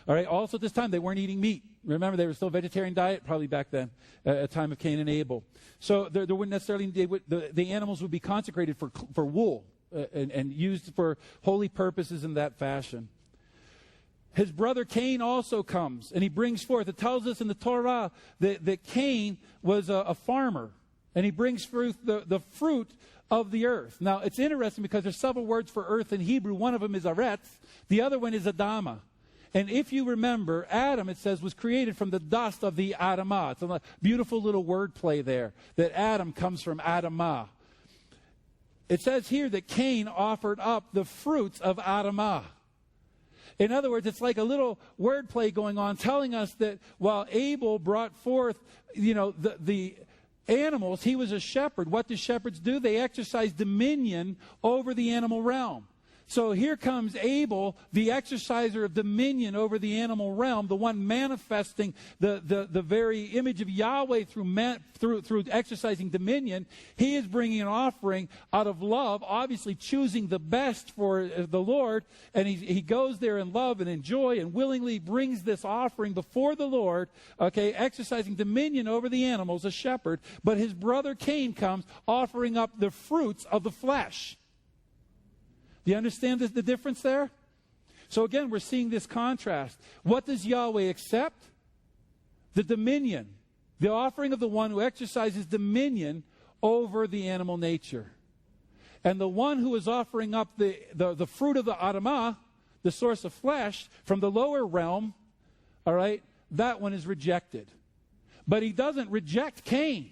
All right, also at this time, they weren't eating meat. Remember, they were still vegetarian diet, probably back then, at the time of Cain and Abel. So there wouldn't necessarily, the animals would be consecrated for wool and used for holy purposes in that fashion. His brother Cain also comes, and he brings forth. It tells us in the Torah that Cain was a farmer, and he brings forth the fruit of the earth. Now, it's interesting because there's several words for earth in Hebrew. One of them is aretz. The other one is Adama. And if you remember, Adam, it says, was created from the dust of the Adamah. It's a beautiful little word play there, that Adam comes from Adamah. It says here that Cain offered up the fruits of Adamah. In other words, it's like a little wordplay going on, telling us that while Abel brought forth, the animals, he was a shepherd. What do shepherds do? They exercise dominion over the animal realm. So here comes Abel, the exerciser of dominion over the animal realm, the one manifesting the very image of Yahweh through exercising dominion. He is bringing an offering out of love, obviously choosing the best for the Lord, and he goes there in love and in joy and willingly brings this offering before the Lord, okay, exercising dominion over the animals, a shepherd. But his brother Cain comes offering up the fruits of the flesh. Do you understand the difference there? So again, we're seeing this contrast. What does Yahweh accept? The dominion. The offering of the one who exercises dominion over the animal nature. And the one who is offering up the fruit of the Adamah, the source of flesh, from the lower realm, all right, that one is rejected. But he doesn't reject Cain.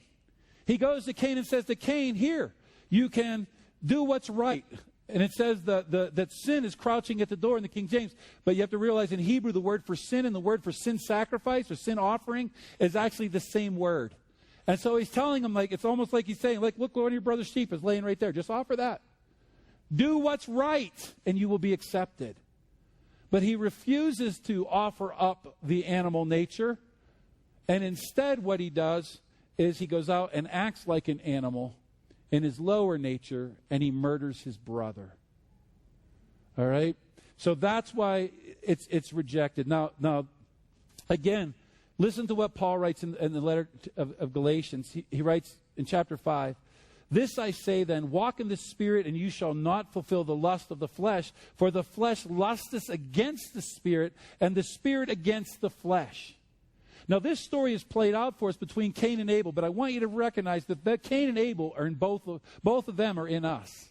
He goes to Cain and says to Cain, here, you can do what's right. And it says that sin is crouching at the door in the King James. But you have to realize in Hebrew, the word for sin and the word for sin sacrifice or sin offering is actually the same word. And so he's telling him, like, it's almost like he's saying, like, look, one of your brother's sheep is laying right there. Just offer that. Do what's right, and you will be accepted. But he refuses to offer up the animal nature. And instead what he does is he goes out and acts like an animal in his lower nature, and he murders his brother. All right? So that's why it's rejected. Now, again, listen to what Paul writes in the letter of Galatians. He writes in chapter 5, this I say then, walk in the Spirit, and you shall not fulfill the lust of the flesh. For the flesh lusteth against the Spirit, and the Spirit against the flesh. Now, this story is played out for us between Cain and Abel, but I want you to recognize that Cain and Abel are in both of them are in us.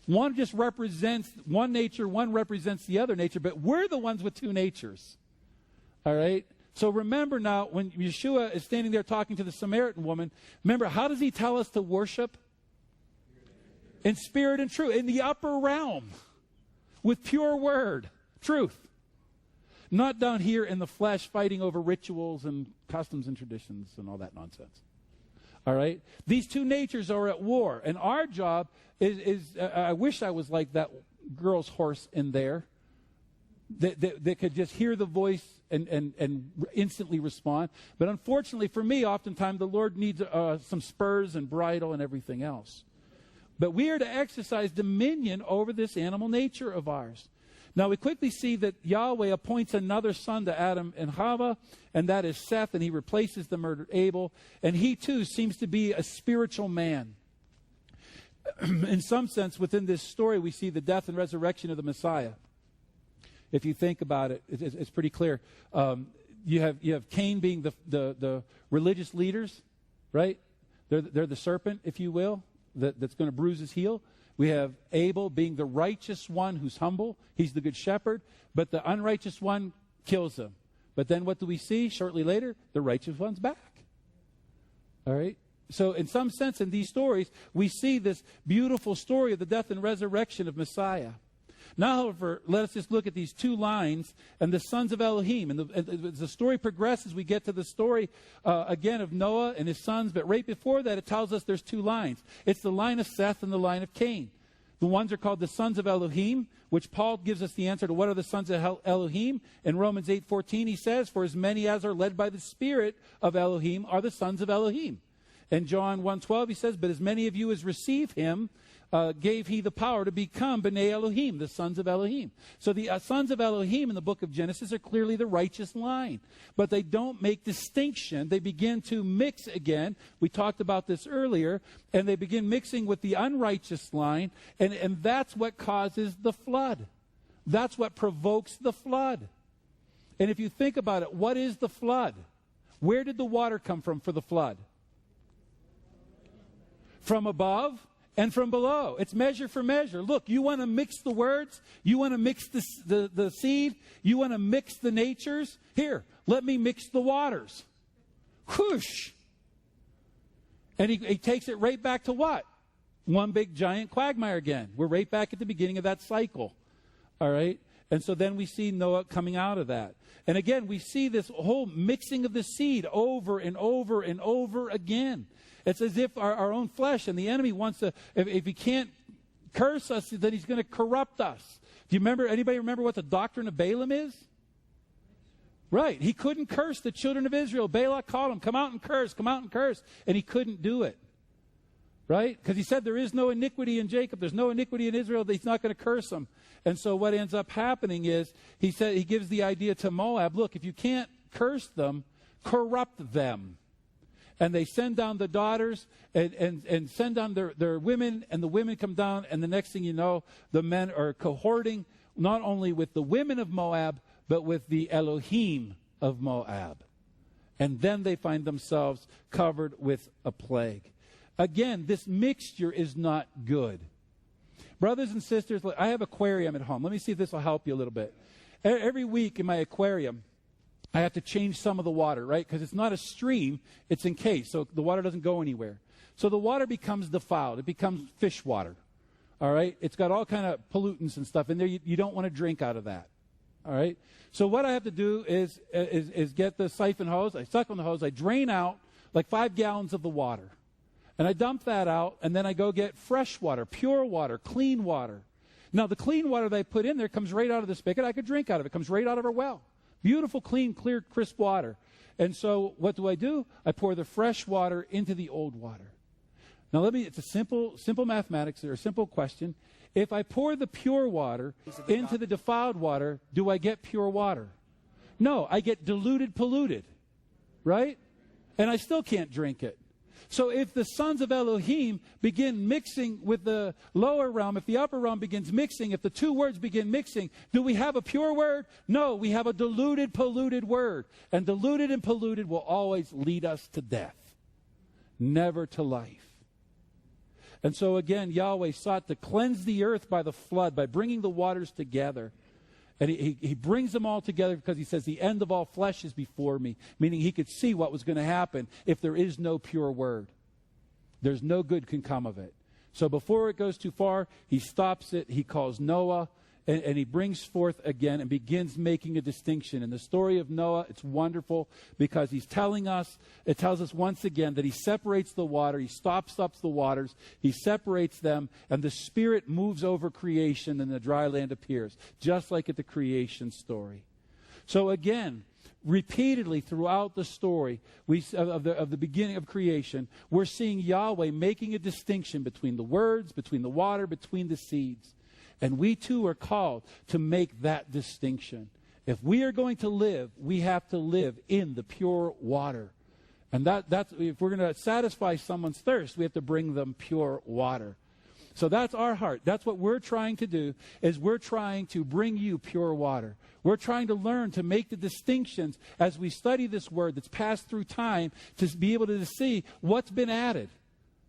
One just represents one nature, one represents the other nature, but we're the ones with two natures. All right? So remember now, when Yeshua is standing there talking to the Samaritan woman, remember, how does he tell us to worship? In spirit and truth, in the upper realm, with pure word, truth. Not down here in the flesh fighting over rituals and customs and traditions and all that nonsense. All right? These two natures are at war. And our job is I wish I was like that girl's horse in there that could just hear the voice and instantly respond. But unfortunately for me, oftentimes the Lord needs some spurs and bridle and everything else. But we are to exercise dominion over this animal nature of ours. Now, we quickly see that Yahweh appoints another son to Adam and Chava, and that is Seth, and he replaces the murdered Abel. And he, too, seems to be a spiritual man. In some sense, within this story, we see the death and resurrection of the Messiah. If you think about it, it's pretty clear. You have Cain being the religious leaders, right? They're the serpent, if you will, that's going to bruise his heel. We have Abel being the righteous one who's humble. He's the good shepherd. But the unrighteous one kills him. But then what do we see? Shortly later, the righteous one's back. All right? So in some sense, in these stories, we see this beautiful story of the death and resurrection of Messiah. Now, however, let us just look at these two lines and the sons of Elohim. And as the story progresses, we get to the story, again, of Noah and his sons. But right before that, it tells us there's two lines. It's the line of Seth and the line of Cain. The ones are called the sons of Elohim, which Paul gives us the answer to what are the sons of Elohim. In Romans 8:14, he says, for as many as are led by the Spirit of Elohim are the sons of Elohim. In John 1:12, he says, but as many of you as receive him, gave he the power to become B'nai Elohim, the sons of Elohim. So the sons of Elohim in the book of Genesis are clearly the righteous line. But they don't make distinction. They begin to mix again. We talked about this earlier. And they begin mixing with the unrighteous line. And that's what causes the flood. That's what provokes the flood. And if you think about it, what is the flood? Where did the water come from for the flood? From above and from below. It's measure for measure. Look, you want to mix the words? You want to mix the seed? You want to mix the natures? Here, let me mix the waters. Whoosh! And he takes it right back to what? One big giant quagmire again. We're right back at the beginning of that cycle. All right? And so then we see Noah coming out of that. And again, we see this whole mixing of the seed over and over and over again. It's as if our own flesh and the enemy wants to, if he can't curse us, then he's going to corrupt us. Do you remember, anybody remember what the doctrine of Balaam is? Right. He couldn't curse the children of Israel. Balak called him, come out and curse, come out and curse. And he couldn't do it. Right? Because he said there is no iniquity in Jacob. There's no iniquity in Israel. He's not going to curse them. And so what ends up happening is he gives the idea to Moab, look, if you can't curse them, corrupt them. And they send down the daughters and send down their women, and the women come down, and the next thing you know, the men are cohorting not only with the women of Moab, but with the Elohim of Moab. And then they find themselves covered with a plague. Again, this mixture is not good. Brothers and sisters, I have an aquarium at home. Let me see if this will help you a little bit. Every week in my aquarium, I have to change some of the water, right? Because it's not a stream, it's encased, so the water doesn't go anywhere. So the water becomes defiled. It becomes fish water, all right? It's got all kind of pollutants and stuff in there. You don't want to drink out of that, all right? So what I have to do is get the siphon hose. I suck on the hose. I drain out like 5 gallons of the water. And I dump that out, and then I go get fresh water, pure water, clean water. Now, the clean water that I put in there comes right out of the spigot. I could drink out of it. It comes right out of our well. Beautiful, clean, clear, crisp water. And so what do? I pour the fresh water into the old water. Now, it's a simple mathematics or a simple question. If I pour the pure water into the defiled water, do I get pure water? No, I get diluted, polluted, right? And I still can't drink it. So if the sons of Elohim begin mixing with the lower realm, if the upper realm begins mixing, if the two words begin mixing, do we have a pure word? No, we have a diluted, polluted word. And diluted and polluted will always lead us to death, never to life. And so again, Yahweh sought to cleanse the earth by the flood, by bringing the waters together. And he brings them all together because he says the end of all flesh is before me, meaning he could see what was going to happen if there is no pure word. There's no good can come of it. So before it goes too far, he stops it. He calls Noah, and he brings forth again and begins making a distinction. In the story of Noah, it's wonderful because it tells us once again that he separates the water. He stops up the waters. He separates them, and the Spirit moves over creation, and the dry land appears, just like at the creation story. So again, repeatedly throughout the story of the beginning of creation, we're seeing Yahweh making a distinction between the words, between the water, between the seeds. And we too are called to make that distinction. If we are going to live, we have to live in the pure water. And that's if we're going to satisfy someone's thirst, we have to bring them pure water. So that's our heart. That's what we're trying to do, is we're trying to bring you pure water. We're trying to learn to make the distinctions as we study this word that's passed through time, to be able to see what's been added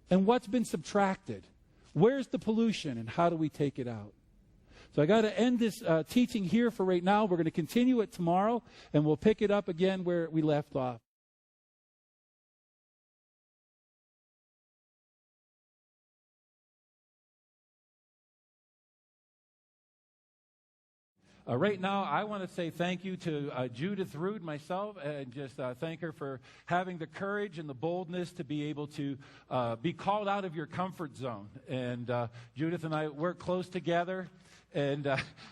and what's been subtracted. Where's the pollution and how do we take it out? So I got to end this teaching here for right now. We're going to continue it tomorrow, and we'll pick it up again where we left off. Right now, I want to say thank you to Judith Rude, myself, and just thank her for having the courage and the boldness to be able to be called out of your comfort zone. And Judith and I work close together. And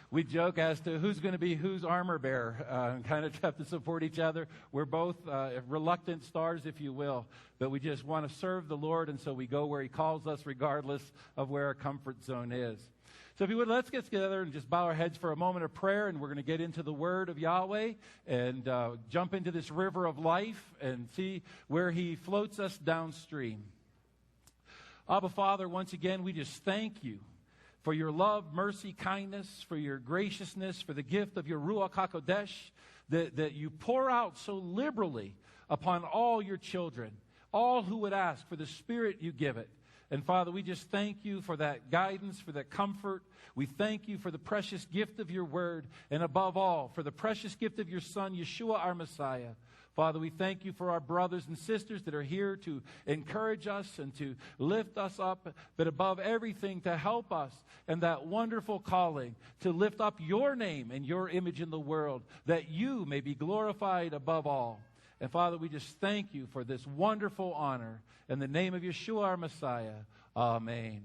we joke as to who's going to be whose armor bearer, and kind of have to support each other. We're both reluctant stars, if you will, but we just want to serve the Lord, and so we go where he calls us regardless of where our comfort zone is. So if you would, let's get together and just bow our heads for a moment of prayer, and we're going to get into the word of Yahweh and jump into this river of life and see where he floats us downstream. Abba, Father, once again, we just thank you for your love, mercy, kindness, for your graciousness, for the gift of your Ruach HaKodesh that you pour out so liberally upon all your children, all who would ask, for the Spirit you give it. And Father, we just thank you for that guidance, for that comfort. We thank you for the precious gift of your word, and above all, for the precious gift of your Son, Yeshua, our Messiah. Father, we thank you for our brothers and sisters that are here to encourage us and to lift us up, but above everything, to help us in that wonderful calling to lift up your name and your image in the world, that you may be glorified above all. And Father, we just thank you for this wonderful honor. In the name of Yeshua, our Messiah, amen.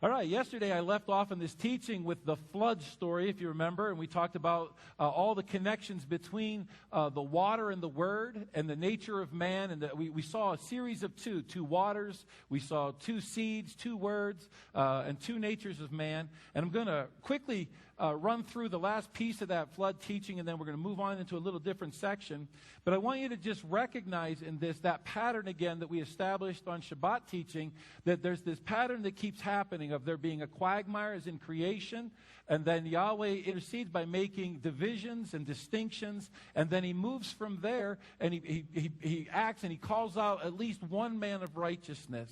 All right, yesterday I left off in this teaching with the flood story, if you remember, and we talked about all the connections between the water and the word and the nature of man, and we saw a series of two waters, we saw 2 seeds, 2 words, and 2 natures of man. And I'm going to quickly run through the last piece of that flood teaching, and then we're going to move on into a little different section. But I want you to just recognize in this that pattern again that we established on Shabbat teaching, that there's this pattern that keeps happening of there being a quagmire as in creation, and then Yahweh intercedes by making divisions and distinctions, and then he moves from there, and he acts and he calls out at least one man of righteousness.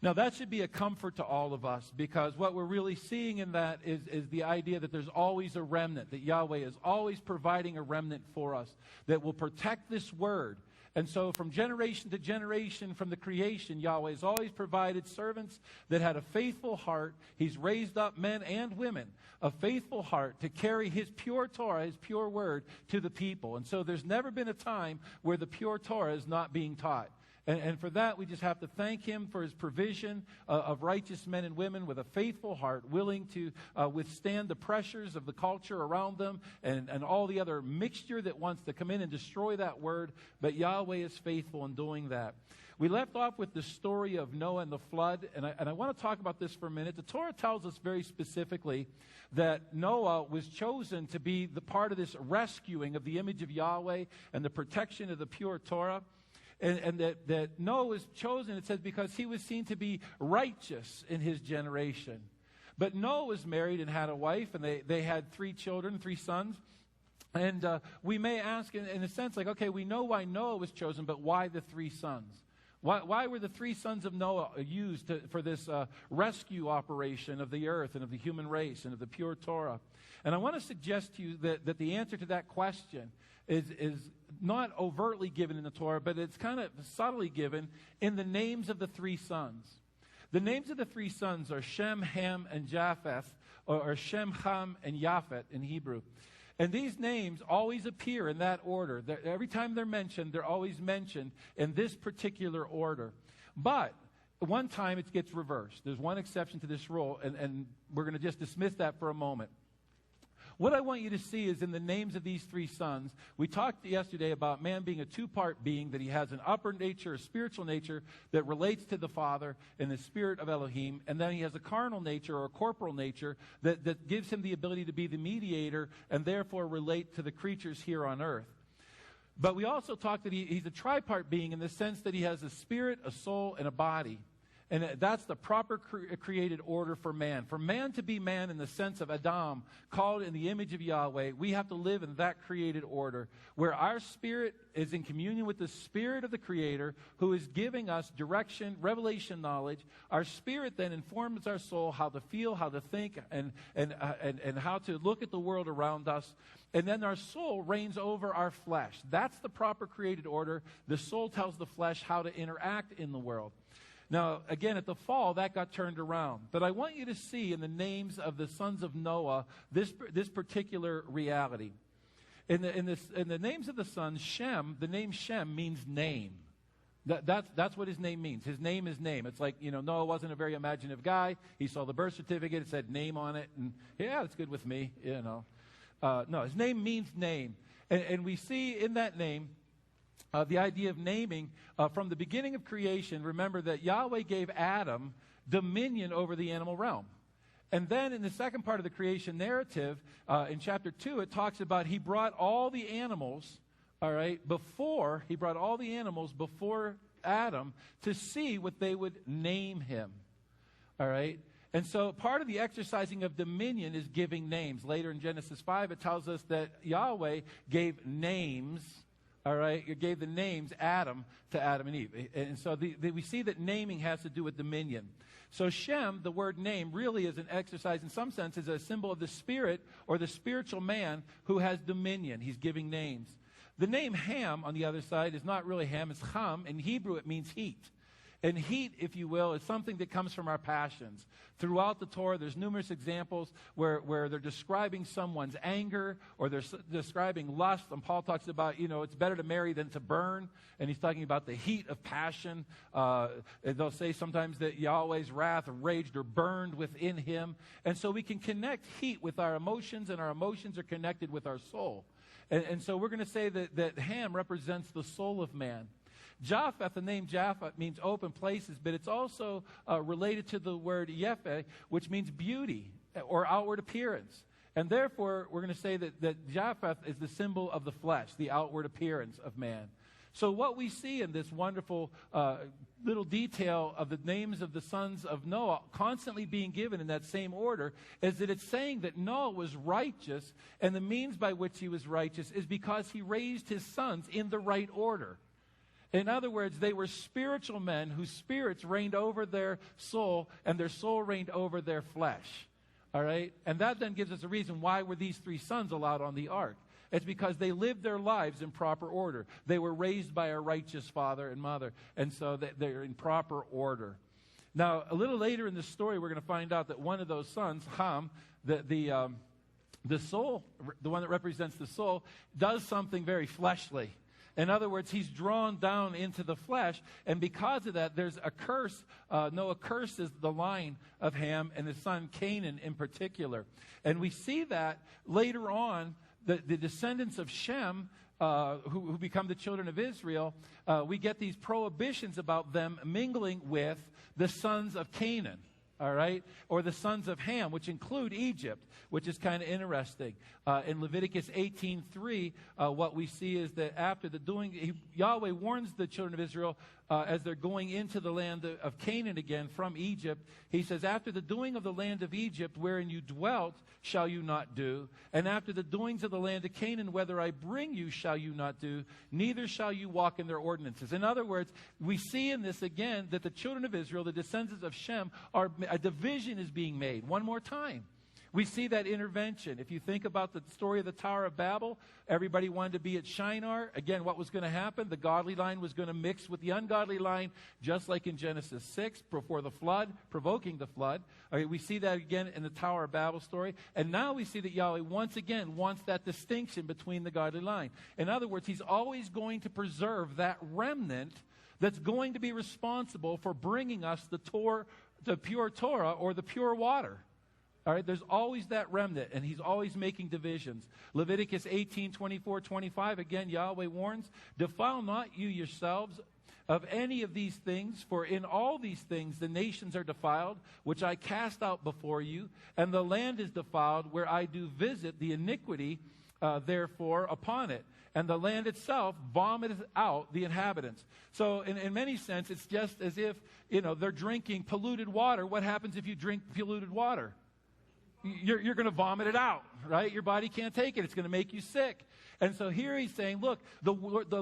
Now, that should be a comfort to all of us, because what we're really seeing in that is the idea that there's always a remnant, that Yahweh is always providing a remnant for us that will protect this word. And so from generation to generation, from the creation, Yahweh has always provided servants that had a faithful heart. He's raised up men and women of faithful heart to carry his pure Torah, his pure word, to the people. And so there's never been a time where the pure Torah is not being taught. And for that, we just have to thank him for his provision of righteous men and women with a faithful heart, willing to withstand the pressures of the culture around them and all the other mixture that wants to come in and destroy that word. But Yahweh is faithful in doing that. We left off with the story of Noah and the flood, and I want to talk about this for a minute. The Torah tells us very specifically that Noah was chosen to be the part of this rescuing of the image of Yahweh and the protection of the pure Torah. And that Noah was chosen, it says, because he was seen to be righteous in his generation. But Noah was married and had a wife, and they had 3 children, 3 sons. And we may ask, in a sense, like, okay, we know why Noah was chosen, but why the 3 sons? Why were the 3 sons of Noah used for this rescue operation of the earth and of the human race and of the pure Torah? And I want to suggest to you that the answer to that question is not overtly given in the Torah, but it's kind of subtly given in the names of the 3 sons. The names of the 3 sons are Shem, Ham, and Japheth, or Shem, Ham, and Japhet in Hebrew. And these names always appear in that order. Every time they're mentioned, they're always mentioned in this particular order. But one time it gets reversed. There's one exception to this rule, and we're going to just dismiss that for a moment. What I want you to see is in the names of these 3 sons, we talked yesterday about man being a 2-part being, that he has an upper nature, a spiritual nature that relates to the Father in the spirit of Elohim, and then he has a carnal nature or a corporal nature that gives him the ability to be the mediator and therefore relate to the creatures here on earth. But we also talked that he's a tripart being in the sense that he has a spirit, a soul, and a body. And that's the proper created order for man. For man to be man in the sense of Adam, called in the image of Yahweh, we have to live in that created order, where our spirit is in communion with the spirit of the Creator, who is giving us direction, revelation knowledge. Our spirit then informs our soul how to feel, how to think, and how to look at the world around us. And then our soul reigns over our flesh. That's the proper created order. The soul tells the flesh how to interact in the world. Now, again, at the fall, that got turned around. But I want you to see in the names of the sons of Noah this particular reality. In the names of the sons, Shem, the name Shem means name. That's what his name means. His name is name. It's like, Noah wasn't a very imaginative guy. He saw the birth certificate. It said name on it. And, yeah, it's good with me, No, his name means name. And we see in that name the idea of naming from the beginning of creation. Remember that Yahweh gave Adam dominion over the animal realm. And then in the second part of the creation narrative, in chapter 2, it talks about he brought all the animals, before Adam to see what they would name him. All right? And so part of the exercising of dominion is giving names. Later in Genesis 5, it tells us that Yahweh gave names. All right, you gave the names Adam to Adam and Eve. And so we see that naming has to do with dominion. So Shem, the word name, really is an exercise, in some sense, is a symbol of the spirit or the spiritual man who has dominion. He's giving names. The name Ham, on the other side, is not really Ham, it's Cham. In Hebrew, it means heat. And heat, if you will, is something that comes from our passions. Throughout the Torah, there's numerous examples where they're describing someone's anger or they're describing lust. And Paul talks about, it's better to marry than to burn. And he's talking about the heat of passion. They'll say sometimes that Yahweh's wrath raged or burned within him. And so we can connect heat with our emotions, and our emotions are connected with our soul. And so we're going to say that Ham represents the soul of man. Japheth, the name Japheth, means open places, but it's also related to the word Yephe, which means beauty or outward appearance. And therefore, we're going to say that Japheth is the symbol of the flesh, the outward appearance of man. So what we see in this wonderful little detail of the names of the sons of Noah constantly being given in that same order is that it's saying that Noah was righteous, and the means by which he was righteous is because he raised his sons in the right order. In other words, they were spiritual men whose spirits reigned over their soul, and their soul reigned over their flesh. All right? And that then gives us a reason why were these three sons allowed on the ark. It's because they lived their lives in proper order. They were raised by a righteous father and mother, and so they're in proper order. Now, a little later in the story, we're going to find out that one of those sons, Ham, the soul, the one that represents the soul, does something very fleshly. In other words, he's drawn down into the flesh, and because of that, there's a curse. Noah curses the line of Ham and his son Canaan in particular. And we see that later on, the descendants of Shem, who become the children of Israel, we get these prohibitions about them mingling with the sons of Canaan. All right? Or the sons of Ham, which include Egypt, which is kind of interesting. In Leviticus 18:3, what we see is that after the doing, Yahweh warns the children of Israel as they're going into the land of Canaan again from Egypt. He says, after the doing of the land of Egypt, wherein you dwelt, shall you not do. And after the doings of the land of Canaan, whether I bring you, shall you not do. Neither shall you walk in their ordinances. In other words, we see in this again that the children of Israel, the descendants of Shem, a division is being made. One more time. We see that intervention. If you think about the story of the Tower of Babel, everybody wanted to be at Shinar. Again, what was going to happen? The godly line was going to mix with the ungodly line, just like in Genesis 6, before the flood, provoking the flood. Okay, we see that again in the Tower of Babel story. And now we see that Yahweh once again wants that distinction between the godly line. In other words, he's always going to preserve that remnant that's going to be responsible for bringing us the pure Torah, or the pure water. All right, there's always that remnant, and he's always making divisions. Leviticus 18:24-25, again, Yahweh warns, defile not you yourselves of any of these things, for in all these things the nations are defiled, which I cast out before you, and the land is defiled, where I do visit the iniquity, therefore, upon it. And the land itself vomiteth out the inhabitants. So in many sense, it's just as if, they're drinking polluted water. What happens if you drink polluted water? You're going to vomit it out, right? Your body can't take it. It's going to make you sick. And so here he's saying, look, the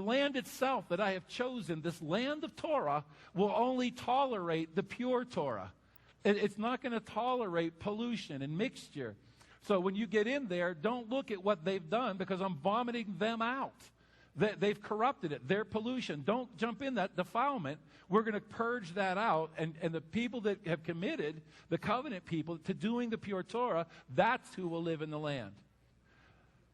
land itself that I have chosen, this land of Torah, will only tolerate the pure Torah. It's not going to tolerate pollution and mixture. So when you get in there, don't look at what they've done, because I'm vomiting them out. They've corrupted it. Their pollution. Don't jump in that defilement. We're going to purge that out. And the people that have committed, the covenant people, to doing the pure Torah, that's who will live in the land.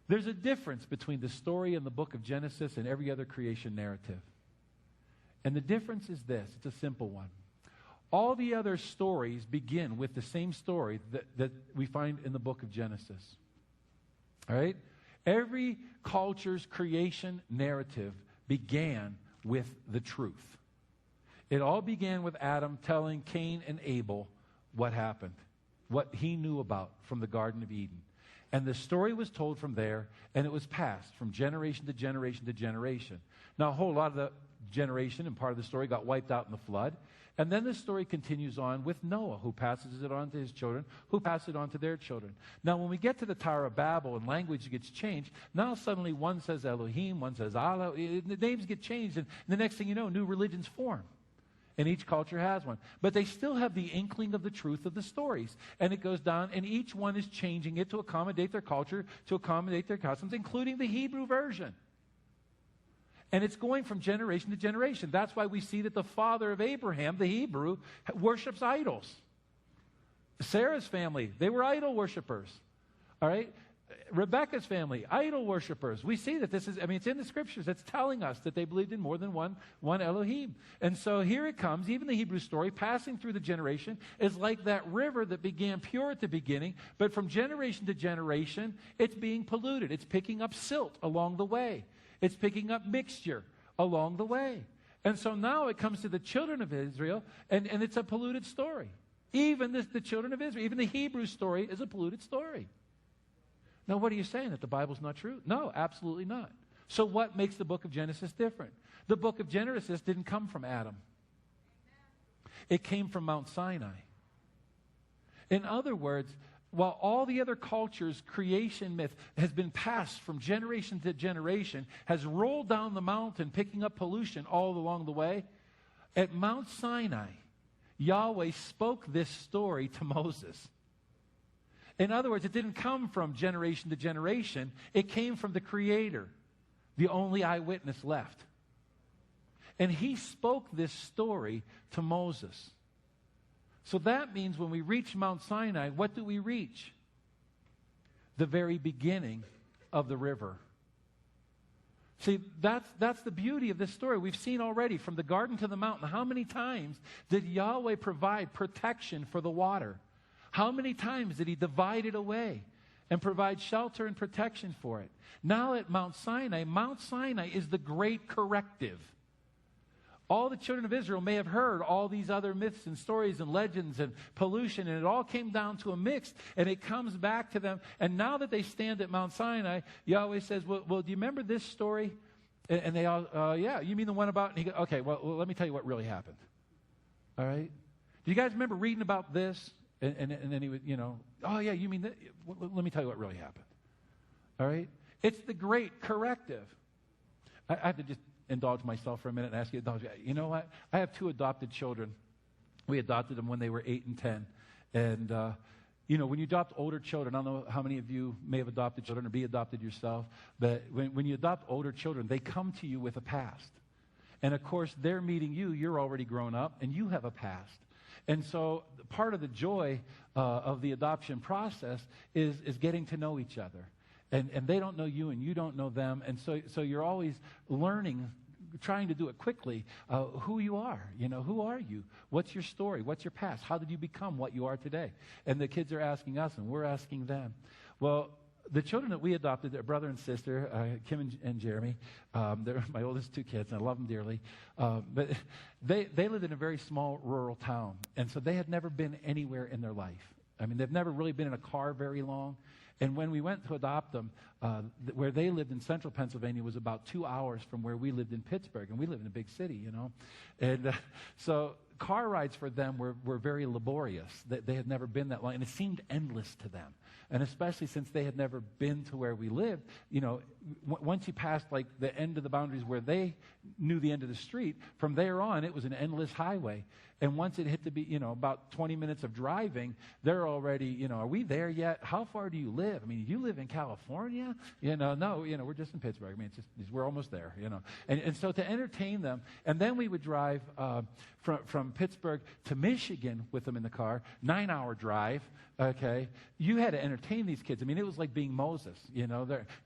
There's a difference between the story in the book of Genesis and every other creation narrative. And the difference is this. It's a simple one. All the other stories begin with the same story that we find in the book of Genesis. All right? Every culture's creation narrative began with the truth. It all began with Adam telling Cain and Abel what happened, what he knew about from the Garden of Eden. And the story was told from there, and it was passed from generation to generation to generation. Now, a whole lot of the generation and part of the story got wiped out in the flood. And then the story continues on with Noah, who passes it on to his children, who pass it on to their children. Now, when we get to the Tower of Babel and language gets changed, now suddenly one says Elohim, one says Allah. The names get changed, and the next thing you know, new religions form. And each culture has one. But they still have the inkling of the truth of the stories. And it goes down, and each one is changing it to accommodate their culture, to accommodate their customs, including the Hebrew version. And it's going from generation to generation. That's why we see that the father of Abraham, the Hebrew, worships idols. Sarah's family, they were idol worshipers. All right? Rebecca's family, idol worshipers. We see that this is, it's in the scriptures. It's telling us that they believed in more than one Elohim. And so here it comes, even the Hebrew story, passing through the generation, is like that river that began pure at the beginning, but from generation to generation, it's being polluted. It's picking up silt along the way. It's picking up mixture along the way. And so now it comes to the children of Israel, and it's a polluted story. Even the children of Israel, even the Hebrew story is a polluted story. Now, what are you saying? That the Bible's not true? No, absolutely not. So what makes the book of Genesis different? The book of Genesis didn't come from Adam. It came from Mount Sinai. In other words, while all the other cultures' creation myth has been passed from generation to generation, has rolled down the mountain, picking up pollution all along the way, at Mount Sinai, Yahweh spoke this story to Moses. In other words, it didn't come from generation to generation. It came from the Creator, the only eyewitness left. And he spoke this story to Moses. So that means when we reach Mount Sinai, what do we reach? The very beginning of the river. See, that's the beauty of this story. We've seen already from the garden to the mountain, how many times did Yahweh provide protection for the water? How many times did he divide it away and provide shelter and protection for it? Now at Mount Sinai is the great corrective. All the children of Israel may have heard all these other myths and stories and legends and pollution, and it all came down to a mix, and it comes back to them. And now that they stand at Mount Sinai, Yahweh says, well, do you remember this story? And they all, yeah, you mean the one about, and he goes, okay, well, let me tell you what really happened. All right? Do you guys remember reading about this? And then he would, oh, yeah, you mean that? Well, let me tell you what really happened. All right? It's the great corrective. I have to just indulge myself for a minute and ask you to indulge. You know what? I have 2 adopted children. We adopted them when they were 8 and 10. And, when you adopt older children, I don't know how many of you may have adopted children or be adopted yourself, but when you adopt older children, they come to you with a past. And, of course, they're meeting you. You're already grown up, and you have a past. And so part of the joy of the adoption process is getting to know each other. And they don't know you, and you don't know them. And so you're always learning, trying to do it quickly, who you are. Who are you? What's your story? What's your past? How did you become what you are today? And the kids are asking us, and we're asking them. Well, the children that we adopted, their brother and sister, Kim and Jeremy, they're my oldest 2 kids, and I love them dearly. But they lived in a very small rural town, and so they had never been anywhere in their life. I mean, they've never really been in a car very long. And when we went to adopt them, where they lived in central Pennsylvania was about 2 hours from where we lived in Pittsburgh, and we live in a big city, And so car rides for them were very laborious. They had never been that long, and it seemed endless to them. And especially since they had never been to where we lived, once you passed like the end of the boundaries where they knew the end of the street, from there on it was an endless highway. And once it hit to be, about 20 minutes of driving, they're already, are we there yet? How far do you live? I mean, you live in California? No, we're just in Pittsburgh. I mean, we're almost there, And so to entertain them, and then we would drive from Pittsburgh to Michigan with them in the car, 9-hour drive. Okay, you had to entertain these kids. I mean, it was like being Moses. I'm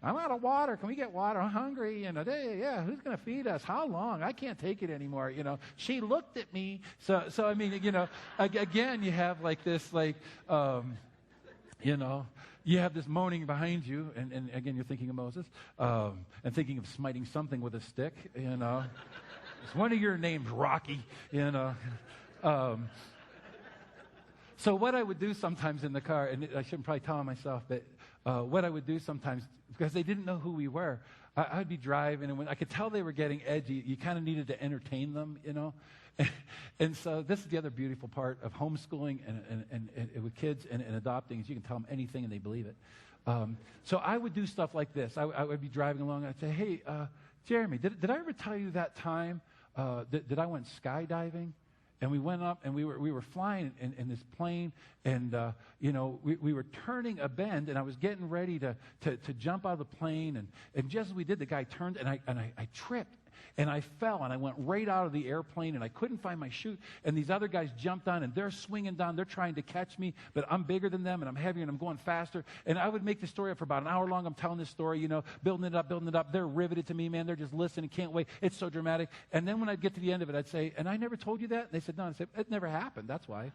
out of water. Can we get water? I'm hungry. Yeah, who's going to feed us? How long? I can't take it anymore. She looked at me. So I mean, again, you have like this, you have this moaning behind you, and again, you're thinking of Moses, and thinking of smiting something with a stick. It's one of your names, Rocky. So what I would do sometimes in the car, and I shouldn't probably tell them myself, but what I would do sometimes, because they didn't know who we were, I would be driving, and when I could tell they were getting edgy, you kind of needed to entertain them, And so this is the other beautiful part of homeschooling and with kids and adopting, is you can tell them anything and they believe it. So I would do stuff like this. I would be driving along, and I'd say, hey, Jeremy, did I ever tell you that time that I went skydiving? And we went up, and we were flying in this plane, and we were turning a bend, and I was getting ready to jump out of the plane, and just as we did, the guy turned, and I tripped, and I fell, and I went right out of the airplane, and I couldn't find my chute, and these other guys jumped on, and they're swinging down, they're trying to catch me, but I'm bigger than them, and I'm heavier, and I'm going faster, and I would make the story up for about an hour long. I'm telling this story, building it up. They're riveted to me, man. They're just listening, can't wait. It's so dramatic. And then when I'd get to the end of it, I'd say, and I never told you that? And they said, no. And I said, it never happened. That's why.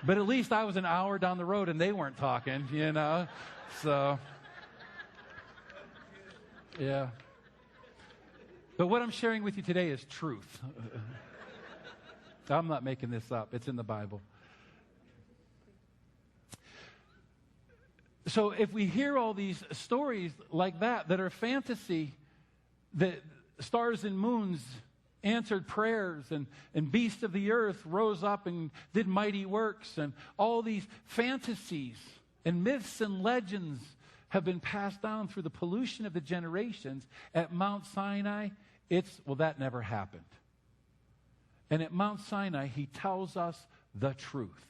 But at least I was an hour down the road, and they weren't talking, So, yeah. But what I'm sharing with you today is truth. I'm not making this up. It's in the Bible. So if we hear all these stories like that are fantasy, that stars and moons answered prayers, and beasts of the earth rose up and did mighty works, and all these fantasies and myths and legends have been passed down through the pollution of the generations. At Mount Sinai, that never happened. And at Mount Sinai, he tells us the truth.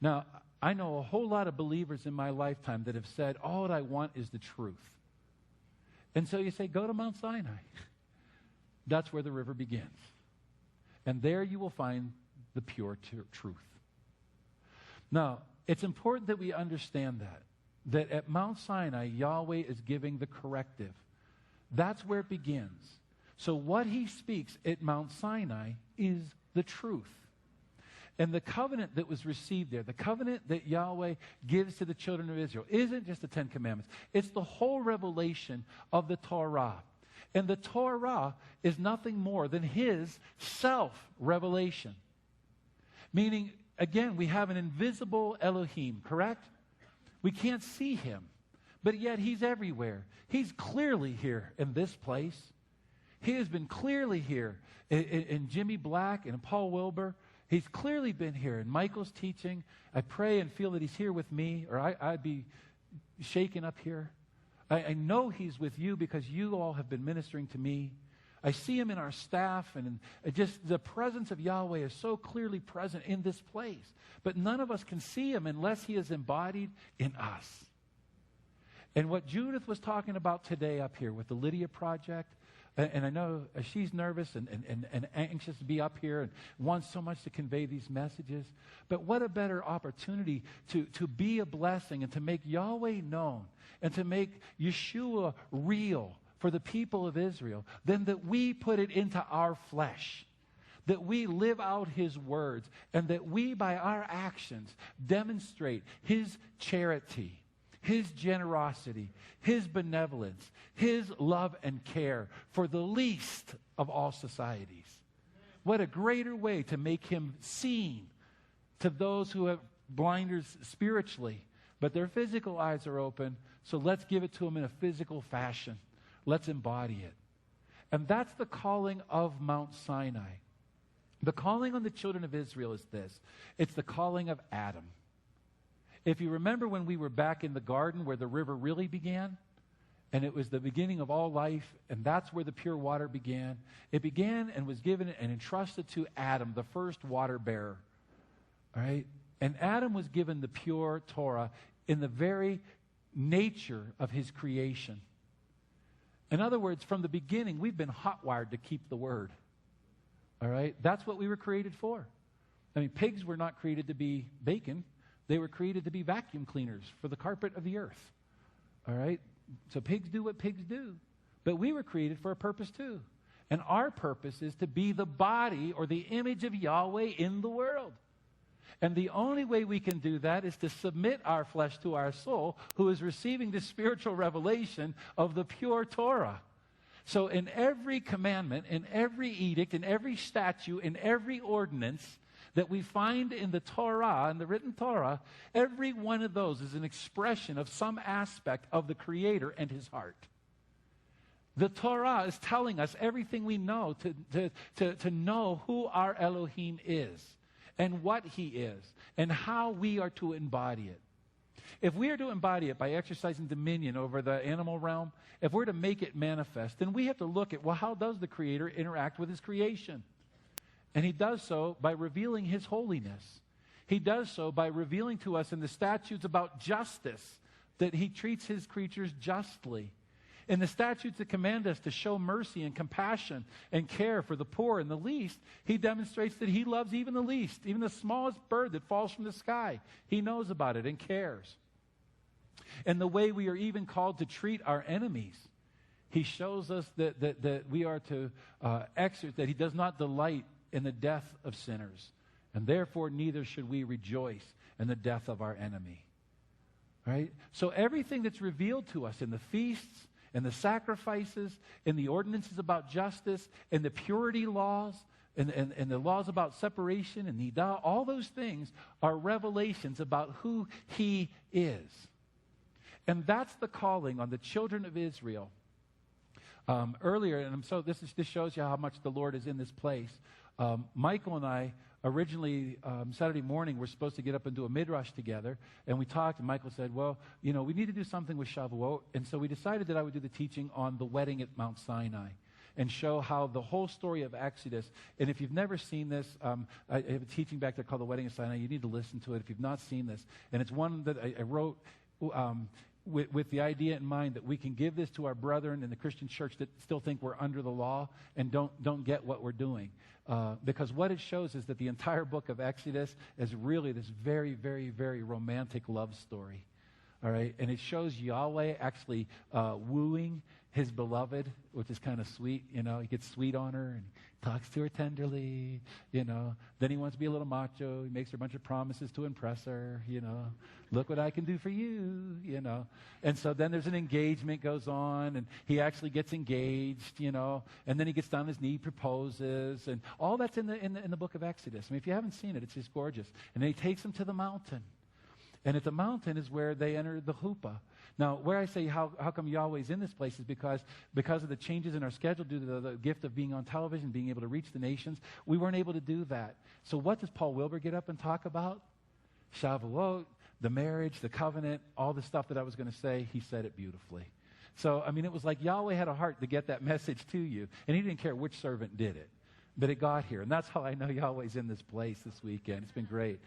Now, I know a whole lot of believers in my lifetime that have said, all that I want is the truth. And so you say, go to Mount Sinai. That's where the river begins. And there you will find the pure truth. Now, it's important that we understand that at Mount Sinai, Yahweh is giving the corrective. That's where it begins. So what he speaks at Mount Sinai is the truth. And the covenant that was received there, the covenant that Yahweh gives to the children of Israel, isn't just the Ten Commandments. It's the whole revelation of the Torah. And the Torah is nothing more than his self-revelation. Meaning, again, we have an invisible Elohim, correct? We can't see him, but yet he's everywhere. He's clearly here in this place. He has been clearly here in Jimmy Black and in Paul Wilbur. He's clearly been here in Michael's teaching. I pray and feel that he's here with me, or I'd be shaken up here. I know he's with you because you all have been ministering to me. I see him in our staff, and just the presence of Yahweh is so clearly present in this place. But none of us can see him unless he is embodied in us. And what Judith was talking about today up here with the Lydia Project, and I know she's nervous and anxious to be up here and wants so much to convey these messages. But what a better opportunity to be a blessing and to make Yahweh known and to make Yeshua real for the people of Israel than that we put it into our flesh, that we live out his words, and that we by our actions demonstrate his charity, his generosity, his benevolence, his love and care for the least of all societies. What a greater way to make him seen to those who have blinders spiritually, but their physical eyes are open, so let's give it to them in a physical fashion. Let's embody it. And that's the calling of Mount Sinai. The calling on the children of Israel is this. It's the calling of Adam. If you remember when we were back in the garden where the river really began, and it was the beginning of all life, and that's where the pure water began. It began and was given and entrusted to Adam, the first water bearer. All right? And Adam was given the pure Torah in the very nature of his creation. In other words, from the beginning, we've been hot-wired to keep the word. All right? That's what we were created for. I mean, pigs were not created to be bacon. They were created to be vacuum cleaners for the carpet of the earth. All right? So pigs do what pigs do. But we were created for a purpose too. And our purpose is to be the body or the image of Yahweh in the world. And the only way we can do that is to submit our flesh to our soul, who is receiving the spiritual revelation of the pure Torah. So in every commandment, in every edict, in every statute, in every ordinance that we find in the Torah, in the written Torah, every one of those is an expression of some aspect of the Creator and his heart. The Torah is telling us everything we know to know who our Elohim is and what he is and how we are to embody it. If we are to embody it by exercising dominion over the animal realm, if we're to make it manifest, then we have to look at, well, how does the Creator interact with his creation? And he does so by revealing his holiness. He does so by revealing to us in the statutes about justice, that he treats his creatures justly. In the statutes that command us to show mercy and compassion and care for the poor and the least, he demonstrates that he loves even the least, even the smallest bird that falls from the sky. He knows about it and cares. And the way we are even called to treat our enemies, he shows us that we are to exercise, that he does not delight in the death of sinners, and therefore neither should we rejoice in the death of our enemy. Right? So everything that's revealed to us in the feasts, in the sacrifices, in the ordinances about justice, in the purity laws, and the laws about separation, and nidah, all those things are revelations about who he is. And that's the calling on the children of Israel. Earlier, and this shows you how much the Lord is in this place. Michael and I originally, Saturday morning, we're supposed to get up and do a midrash together, and we talked, and Michael said, well, we need to do something with Shavuot, and so we decided that I would do the teaching on the wedding at Mount Sinai and show how the whole story of Exodus, and if you've never seen this, I have a teaching back there called The Wedding of Sinai. You need to listen to it if you've not seen this, and it's one that I wrote with the idea in mind that we can give this to our brethren in the Christian church that still think we're under the law and don't get what we're doing. Because what it shows is that the entire book of Exodus is really this very, very, very romantic love story. All right? And it shows Yahweh actually wooing his beloved, which is kind of sweet. He gets sweet on her and talks to her tenderly. Then he wants to be a little macho. He makes her a bunch of promises to impress her. Look what I can do for you. And so then there's an engagement goes on, and he actually gets engaged. And then he gets down on his knee, proposes, and all that's in the book of Exodus. I mean, if you haven't seen it, it's just gorgeous. And then he takes him to the mountain. And at the mountain is where they enter the chuppah. Now, where I say how come Yahweh's in this place is because of the changes in our schedule due to the gift of being on television, being able to reach the nations, we weren't able to do that. So what does Paul Wilbur get up and talk about? Shavuot, the marriage, the covenant, all the stuff that I was going to say, he said it beautifully. So, I mean, it was like Yahweh had a heart to get that message to you, and he didn't care which servant did it. But it got here, and that's how I know Yahweh's in this place this weekend. It's been great.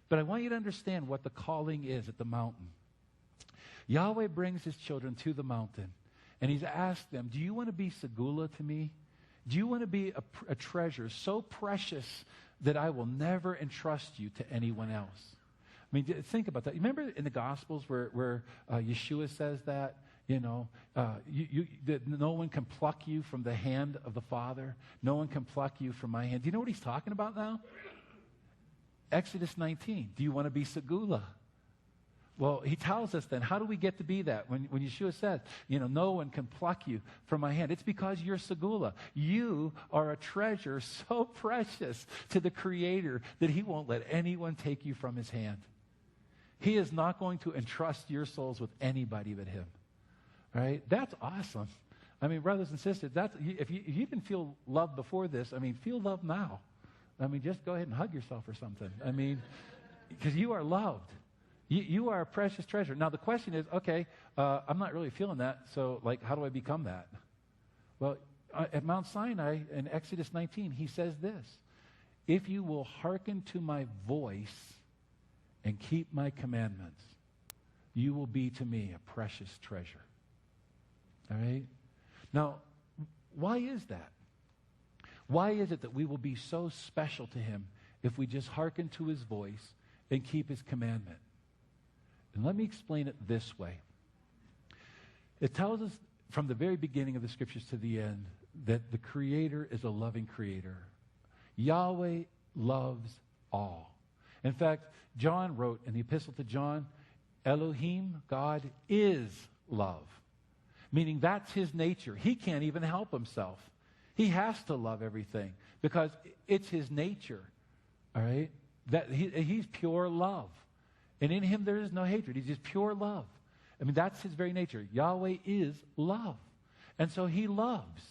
But I want you to understand what the calling is at the mountain. Yahweh brings his children to the mountain, and he's asked them, do you want to be segula to me? Do you want to be a treasure so precious that I will never entrust you to anyone else? I mean, think about that. You remember in the Gospels where Yeshua says that? That no one can pluck you from the hand of the Father. No one can pluck you from my hand. Do you know what he's talking about now? Exodus 19. Do you want to be segula? Well, he tells us then, how do we get to be that? When Yeshua says, no one can pluck you from my hand. It's because you're segula. You are a treasure so precious to the Creator that he won't let anyone take you from his hand. He is not going to entrust your souls with anybody but him. Right? That's awesome. I mean, brothers and sisters, if you didn't feel loved before this, I mean, feel love now. I mean, just go ahead and hug yourself or something. I mean, because you are loved. You are a precious treasure. Now, the question is, okay, I'm not really feeling that, so, how do I become that? Well, at Mount Sinai, in Exodus 19, he says this, if you will hearken to my voice and keep my commandments, you will be to me a precious treasure. All right? Now, why is that? Why is it that we will be so special to him if we just hearken to his voice and keep his commandment? And let me explain it this way. It tells us from the very beginning of the scriptures to the end that the Creator is a loving Creator. Yahweh loves all. In fact, John wrote in the epistle to John, Elohim, God, is love. Meaning that's his nature. He can't even help himself. He has to love everything because it's his nature. All right? That he's pure love. And in him there is no hatred. He's just pure love. I mean, that's his very nature. Yahweh is love. And so he loves.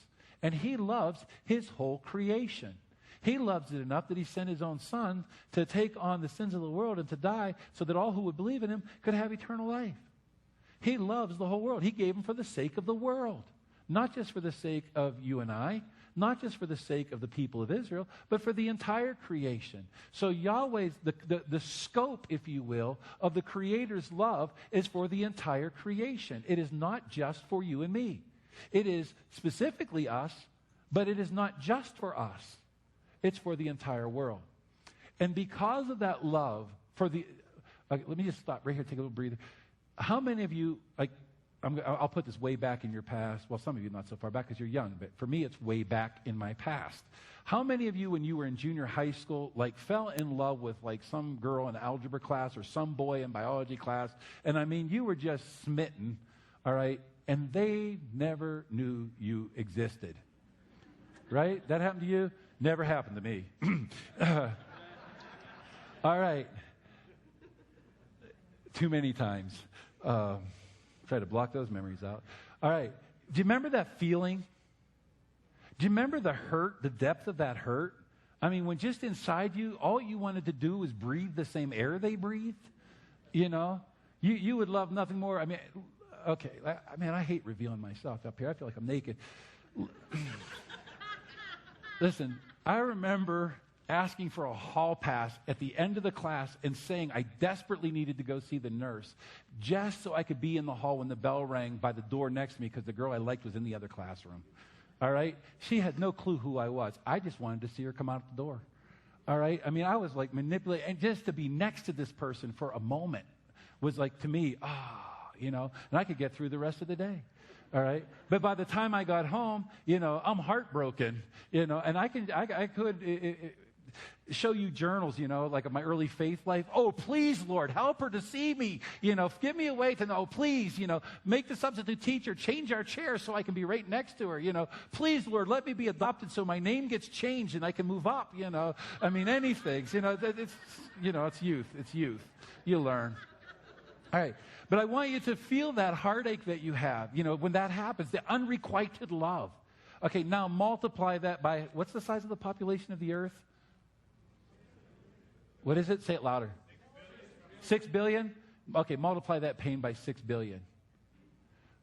And he loves his whole creation. He loves it enough that he sent his own son to take on the sins of the world and to die so that all who would believe in him could have eternal life. He loves the whole world. He gave him for the sake of the world. Not just for the sake of you and I, not just for the sake of the people of Israel, but for the entire creation. So Yahweh's, the scope, if you will, of the Creator's love is for the entire creation. It is not just for you and me. It is specifically us, but it is not just for us. It's for the entire world. And because of that love, let me just stop right here, take a little breather. How many of you, I'll put this way back in your past. Well, some of you not so far back because you're young, but for me, it's way back in my past. How many of you, when you were in junior high school, fell in love with some girl in algebra class or some boy in biology class, and I mean, you were just smitten, all right, and they never knew you existed, right? That happened to you? Never happened to me. All right. Too many times. Try to block those memories out. All right. Do you remember that feeling Do you remember the hurt, the depth of that hurt? I mean, when just inside you, all you wanted to do was breathe the same air they breathed, you know? You would love nothing more. I mean, okay, I hate revealing myself up here. I feel like I'm naked. Listen, I remember asking for a hall pass at the end of the class and saying I desperately needed to go see the nurse just so I could be in the hall when the bell rang by the door next to me because the girl I liked was in the other classroom. All right? She had no clue who I was. I just wanted to see her come out the door. All right? I mean, I was like manipulating. And just to be next to this person for a moment was like, to me, you know, and I could get through the rest of the day. All right? But by the time I got home, you know, I'm heartbroken, you know, and I could show you journals, you know, like of my early faith life. Oh, please, Lord, help her to see me. You know, give me a way to know. Please, you know, make the substitute teacher change our chair so I can be right next to her. You know, please, Lord, let me be adopted so my name gets changed and I can move up. You know, I mean, anything. You know, it's youth. It's youth. You learn. All right. But I want you to feel that heartache that you have, you know, when that happens, the unrequited love. Okay, now multiply that by, what's the size of the population of the earth? What is it? Say it louder. 6 billion? Okay, multiply that pain by 6 billion.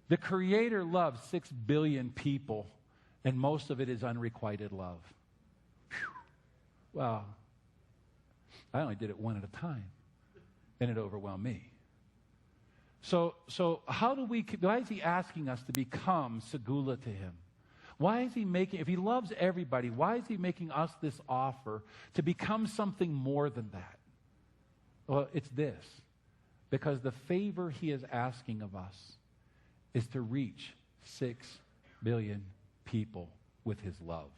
The Creator loves 6 billion people, and most of it is unrequited love. Whew. Well, I only did it one at a time, and it overwhelmed me. So why is he asking us to become segula to him? Why is he making, if he loves everybody, why is he making us this offer to become something more than that? Well, it's this. Because the favor he is asking of us is to reach 6 billion people with his love.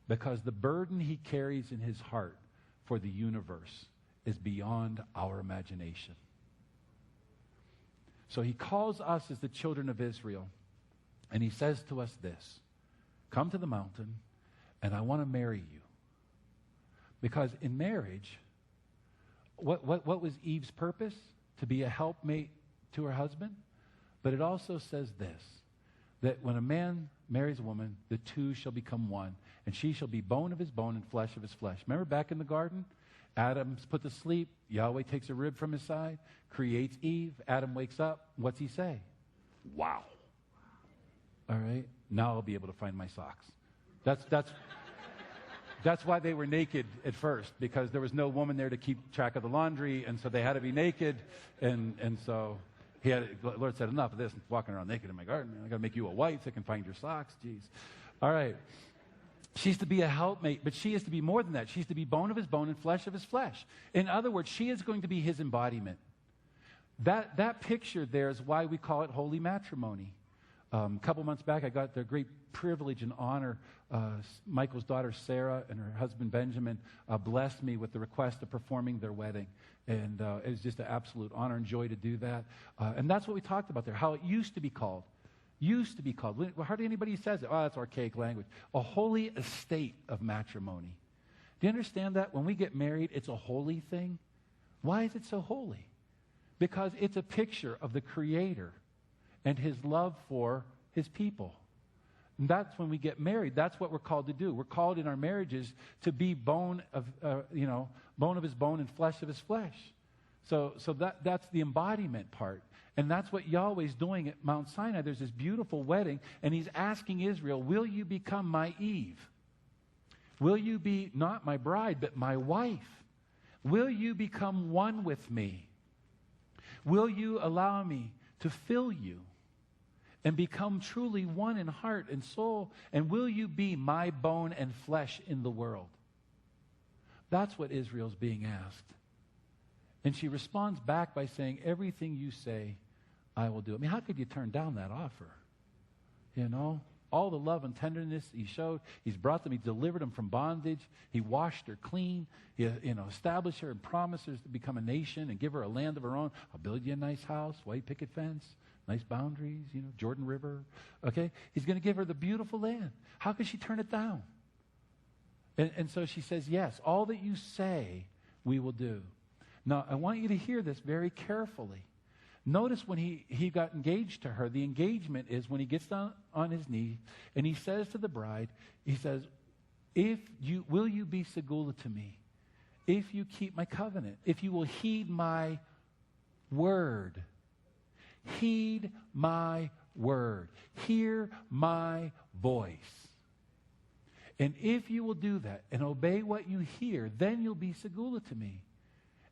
Because the burden he carries in his heart for the universe is beyond our imagination. So he calls us as the children of Israel, and he says to us this: come to the mountain, and I want to marry you. Because in marriage, what was Eve's purpose? To be a helpmate to her husband? But it also says this, that when a man marries a woman, the two shall become one, and she shall be bone of his bone and flesh of his flesh. Remember back in the garden? Adam's put to sleep. Yahweh takes a rib from his side, creates Eve. Adam wakes up. What's he say? Wow. All right? Now I'll be able to find my socks. That's why they were naked at first, because there was no woman there to keep track of the laundry, and so they had to be naked. And so the Lord said, enough of this, walking around naked in my garden. I got to make you a wife that can find your socks. Jeez. All right. She's to be a helpmate, but she is to be more than that. She's to be bone of his bone and flesh of his flesh. In other words, she is going to be his embodiment. That picture there is why we call it holy matrimony. A couple months back, I got the great privilege and honor. Michael's daughter, Sarah, and her husband, Benjamin, blessed me with the request of performing their wedding. And it was just an absolute honor and joy to do that. And that's what we talked about there, how it used to be called. Used to be called. Hardly anybody says it. Oh, that's archaic language. A holy estate of matrimony. Do you understand that? When we get married, it's a holy thing. Why is it so holy? Because it's a picture of the Creator and his love for his people. And that's when we get married. That's what we're called to do. We're called in our marriages to be bone of his bone and flesh of his flesh. So that's the embodiment part. And that's what Yahweh's doing at Mount Sinai. There's this beautiful wedding, and he's asking Israel, will you become my Eve? Will you be not my bride, but my wife? Will you become one with me? Will you allow me to fill you and become truly one in heart and soul? And will you be my bone and flesh in the world? That's what Israel's being asked. And she responds back by saying, everything you say, I will do. I mean, how could you turn down that offer? You know, all the love and tenderness he showed. He's brought them, he delivered them from bondage. He washed her clean. He, established her and promised her to become a nation and give her a land of her own. I'll build you a nice house, white picket fence, nice boundaries, Jordan River. Okay? He's going to give her the beautiful land. How could she turn it down? And so she says, yes, all that you say, we will do. Now, I want you to hear this very carefully. Notice when he got engaged to her, the engagement is when he gets down on his knee and he says to the bride, he says, will you be segula to me? If you keep my covenant, if you will heed my word. Heed my word. Hear my voice. And if you will do that and obey what you hear, then you'll be segula to me.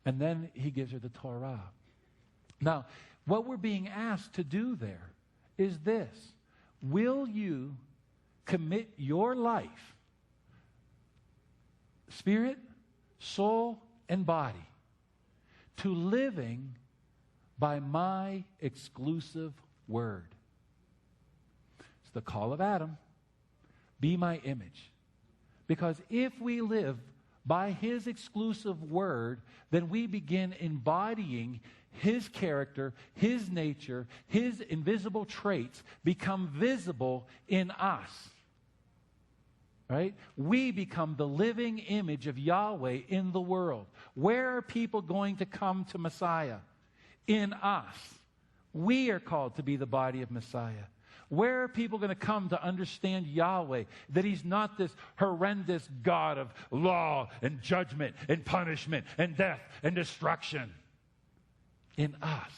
And then he gives her the Torah. Now, what we're being asked to do there is this. Will you commit your life, spirit, soul, and body, to living by my exclusive word? It's the call of Adam. Be my image. Because if we live by his exclusive word, then we begin embodying his character, his nature, his invisible traits become visible in us. Right? We become the living image of Yahweh in the world. Where are people going to come to Messiah? In us. We are called to be the body of Messiah. Where are people going to come to understand Yahweh? That he's not this horrendous God of law and judgment and punishment and death and destruction. In us.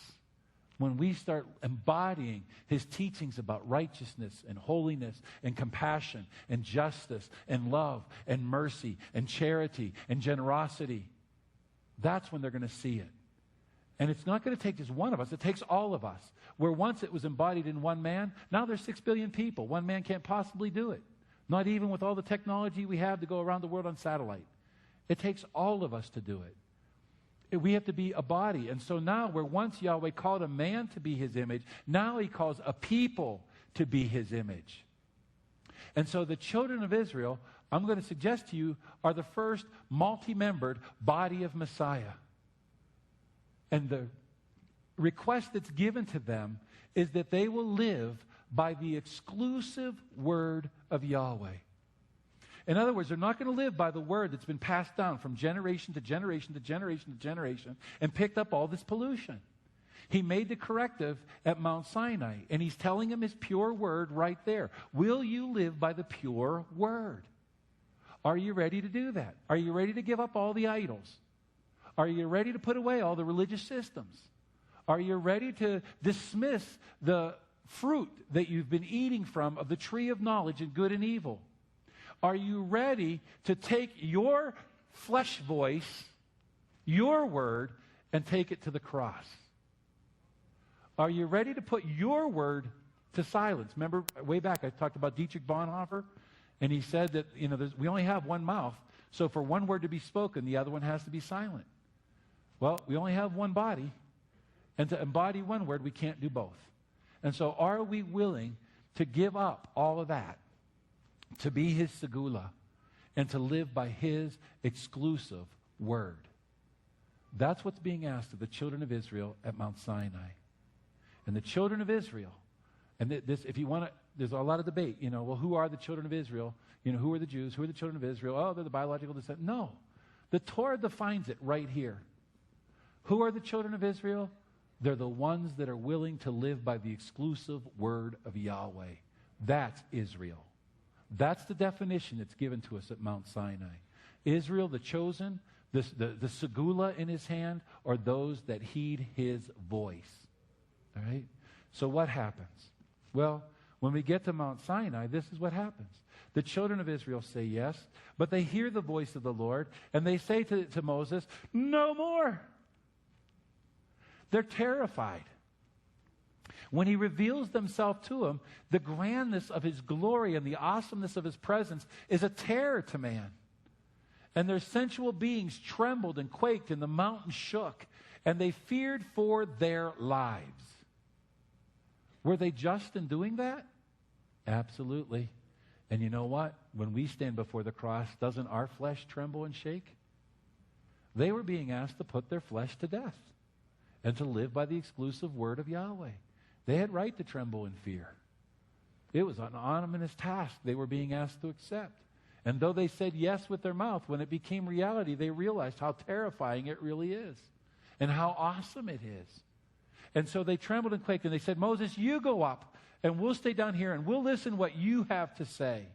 When we start embodying his teachings about righteousness and holiness and compassion and justice and love and mercy and charity and generosity, that's when they're going to see it. And it's not going to take just one of us. It takes all of us. Where once it was embodied in one man, now there's 6 billion people. One man can't possibly do it. Not even with all the technology we have to go around the world on satellite. It takes all of us to do it. We have to be a body. And so now, where once Yahweh called a man to be his image, now he calls a people to be his image. And so the children of Israel, I'm going to suggest to you, are the first multi-membered body of Messiah. And the request that's given to them is that they will live by the exclusive word of Yahweh. In other words, they're not going to live by the word that's been passed down from generation to generation to generation to generation and picked up all this pollution. He made the corrective at Mount Sinai, and he's telling them his pure word right there. Will you live by the pure word? Are you ready to do that? Are you ready to give up all the idols? Are you ready to put away all the religious systems? Are you ready to dismiss the fruit that you've been eating from of the tree of knowledge of good and evil? Are you ready to take your flesh voice, your word, and take it to the cross? Are you ready to put your word to silence? Remember, way back I talked about Dietrich Bonhoeffer, and he said that we only have one mouth, so for one word to be spoken, the other one has to be silent. Well, we only have one body, and to embody one word, we can't do both. And so are we willing to give up all of that, to be his segula, and to live by his exclusive word? That's what's being asked of the children of Israel at Mount Sinai. And the children of Israel, and this, if you want to, there's a lot of debate, well, who are the children of Israel? Who are the Jews? Who are the children of Israel? Oh, they're the biological descent. No. The Torah defines it right here. Who are the children of Israel? They're the ones that are willing to live by the exclusive word of Yahweh. That's Israel. That's the definition that's given to us at Mount Sinai. Israel, the chosen, the segula in his hand, are those that heed his voice. All right? So what happens? Well, when we get to Mount Sinai, this is what happens. The children of Israel say yes, but they hear the voice of the Lord, and they say to Moses, no more. They're terrified. When he reveals himself to them, the grandness of his glory and the awesomeness of his presence is a terror to man. And their sensual beings trembled and quaked, and the mountain shook, and they feared for their lives. Were they just in doing that? Absolutely. And you know what? When we stand before the cross, doesn't our flesh tremble and shake? They were being asked to put their flesh to death and to live by the exclusive word of Yahweh. They had right to tremble in fear. It was an ominous task they were being asked to accept. And though they said yes with their mouth, when it became reality, they realized how terrifying it really is and how awesome it is. And so they trembled and quaked, and they said, Moses, you go up, and we'll stay down here, and we'll listen what you have to say.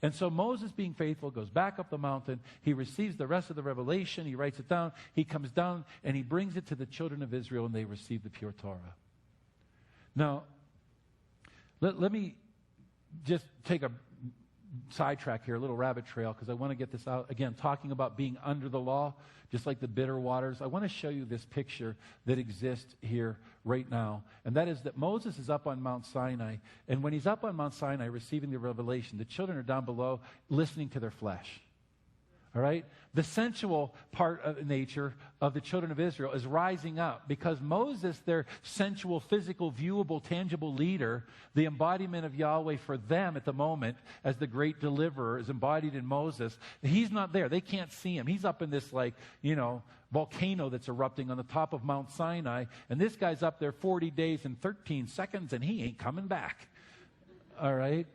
And so Moses, being faithful, goes back up the mountain. He receives the rest of the revelation. He writes it down. He comes down, and he brings it to the children of Israel, and they receive the pure Torah. Now, let me just take a sidetrack here, a little rabbit trail, because I want to get this out. Again, talking about being under the law, just like the bitter waters. I want to show you this picture that exists here right now. And that is that Moses is up on Mount Sinai. And when he's up on Mount Sinai receiving the revelation, the children are down below listening to their flesh. All right? The sensual part of nature of the children of Israel is rising up because Moses, their sensual, physical, viewable, tangible leader, the embodiment of Yahweh for them at the moment as the great deliverer is embodied in Moses. He's not there. They can't see him. He's up in this volcano that's erupting on the top of Mount Sinai. And this guy's up there 40 days and 13 seconds and he ain't coming back. All right?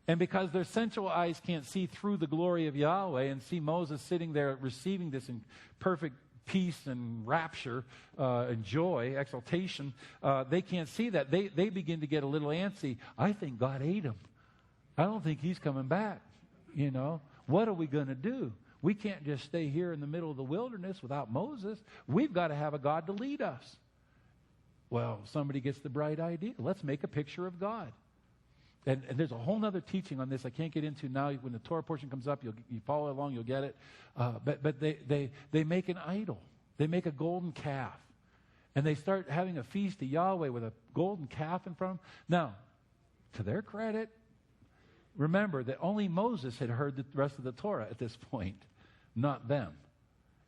And because their sensual eyes can't see through the glory of Yahweh and see Moses sitting there receiving this in perfect peace and rapture and joy, exaltation, they can't see that. They begin to get a little antsy. I think God ate him. I don't think he's coming back. What are we going to do? We can't just stay here in the middle of the wilderness without Moses. We've got to have a God to lead us. Well, somebody gets the bright idea. Let's make a picture of God. And there's a whole other teaching on this I can't get into now. When the Torah portion comes up, you follow along, you'll get it. But they make an idol. They make a golden calf. And they start having a feast to Yahweh with a golden calf in front of them. Now, to their credit, remember that only Moses had heard the rest of the Torah at this point, not them.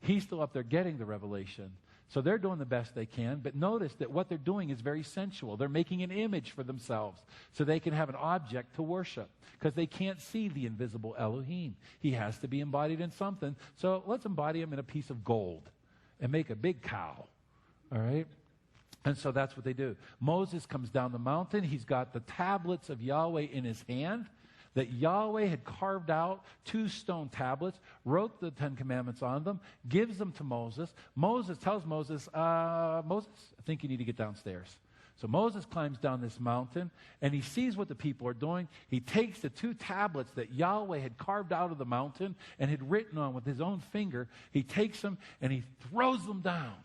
He's still up there getting the revelation. So they're doing the best they can, but notice that what they're doing is very sensual. They're making an image for themselves so they can have an object to worship because they can't see the invisible Elohim. He has to be embodied in something. So let's embody him in a piece of gold and make a big cow. All right? And so that's what they do. Moses comes down the mountain. He's got the tablets of Yahweh in his hand that Yahweh had carved out, 2 stone tablets, wrote the 10 Commandments on them, gives them to Moses. Moses tells Moses, Moses, I think you need to get downstairs. So Moses climbs down this mountain, and he sees what the people are doing. He takes the 2 tablets that Yahweh had carved out of the mountain and had written on with his own finger. He takes them, and he throws them down,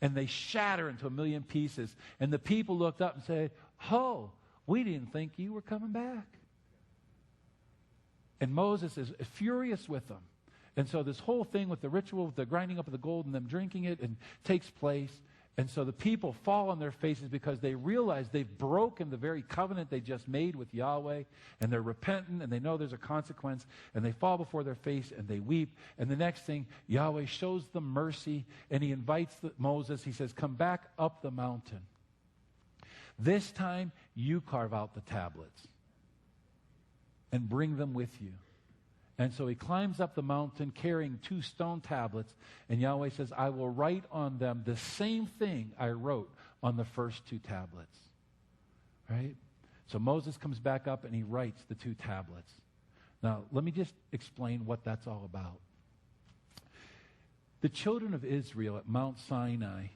and they shatter into a million pieces. And the people looked up and said, oh, we didn't think you were coming back. And Moses is furious with them. And so this whole thing with the ritual, with the grinding up of the gold and them drinking it, and takes place. And so the people fall on their faces because they realize they've broken the very covenant they just made with Yahweh. And they're repentant and they know there's a consequence. And they fall before their face and they weep. And the next thing, Yahweh shows them mercy. And he invites Moses. He says, come back up the mountain. This time you carve out the tablets and bring them with you. And so he climbs up the mountain carrying 2 stone tablets, and Yahweh says, I will write on them the same thing I wrote on the first 2 tablets. Right? So Moses comes back up and he writes the 2 tablets. Now, let me just explain what that's all about. The children of Israel at Mount Sinai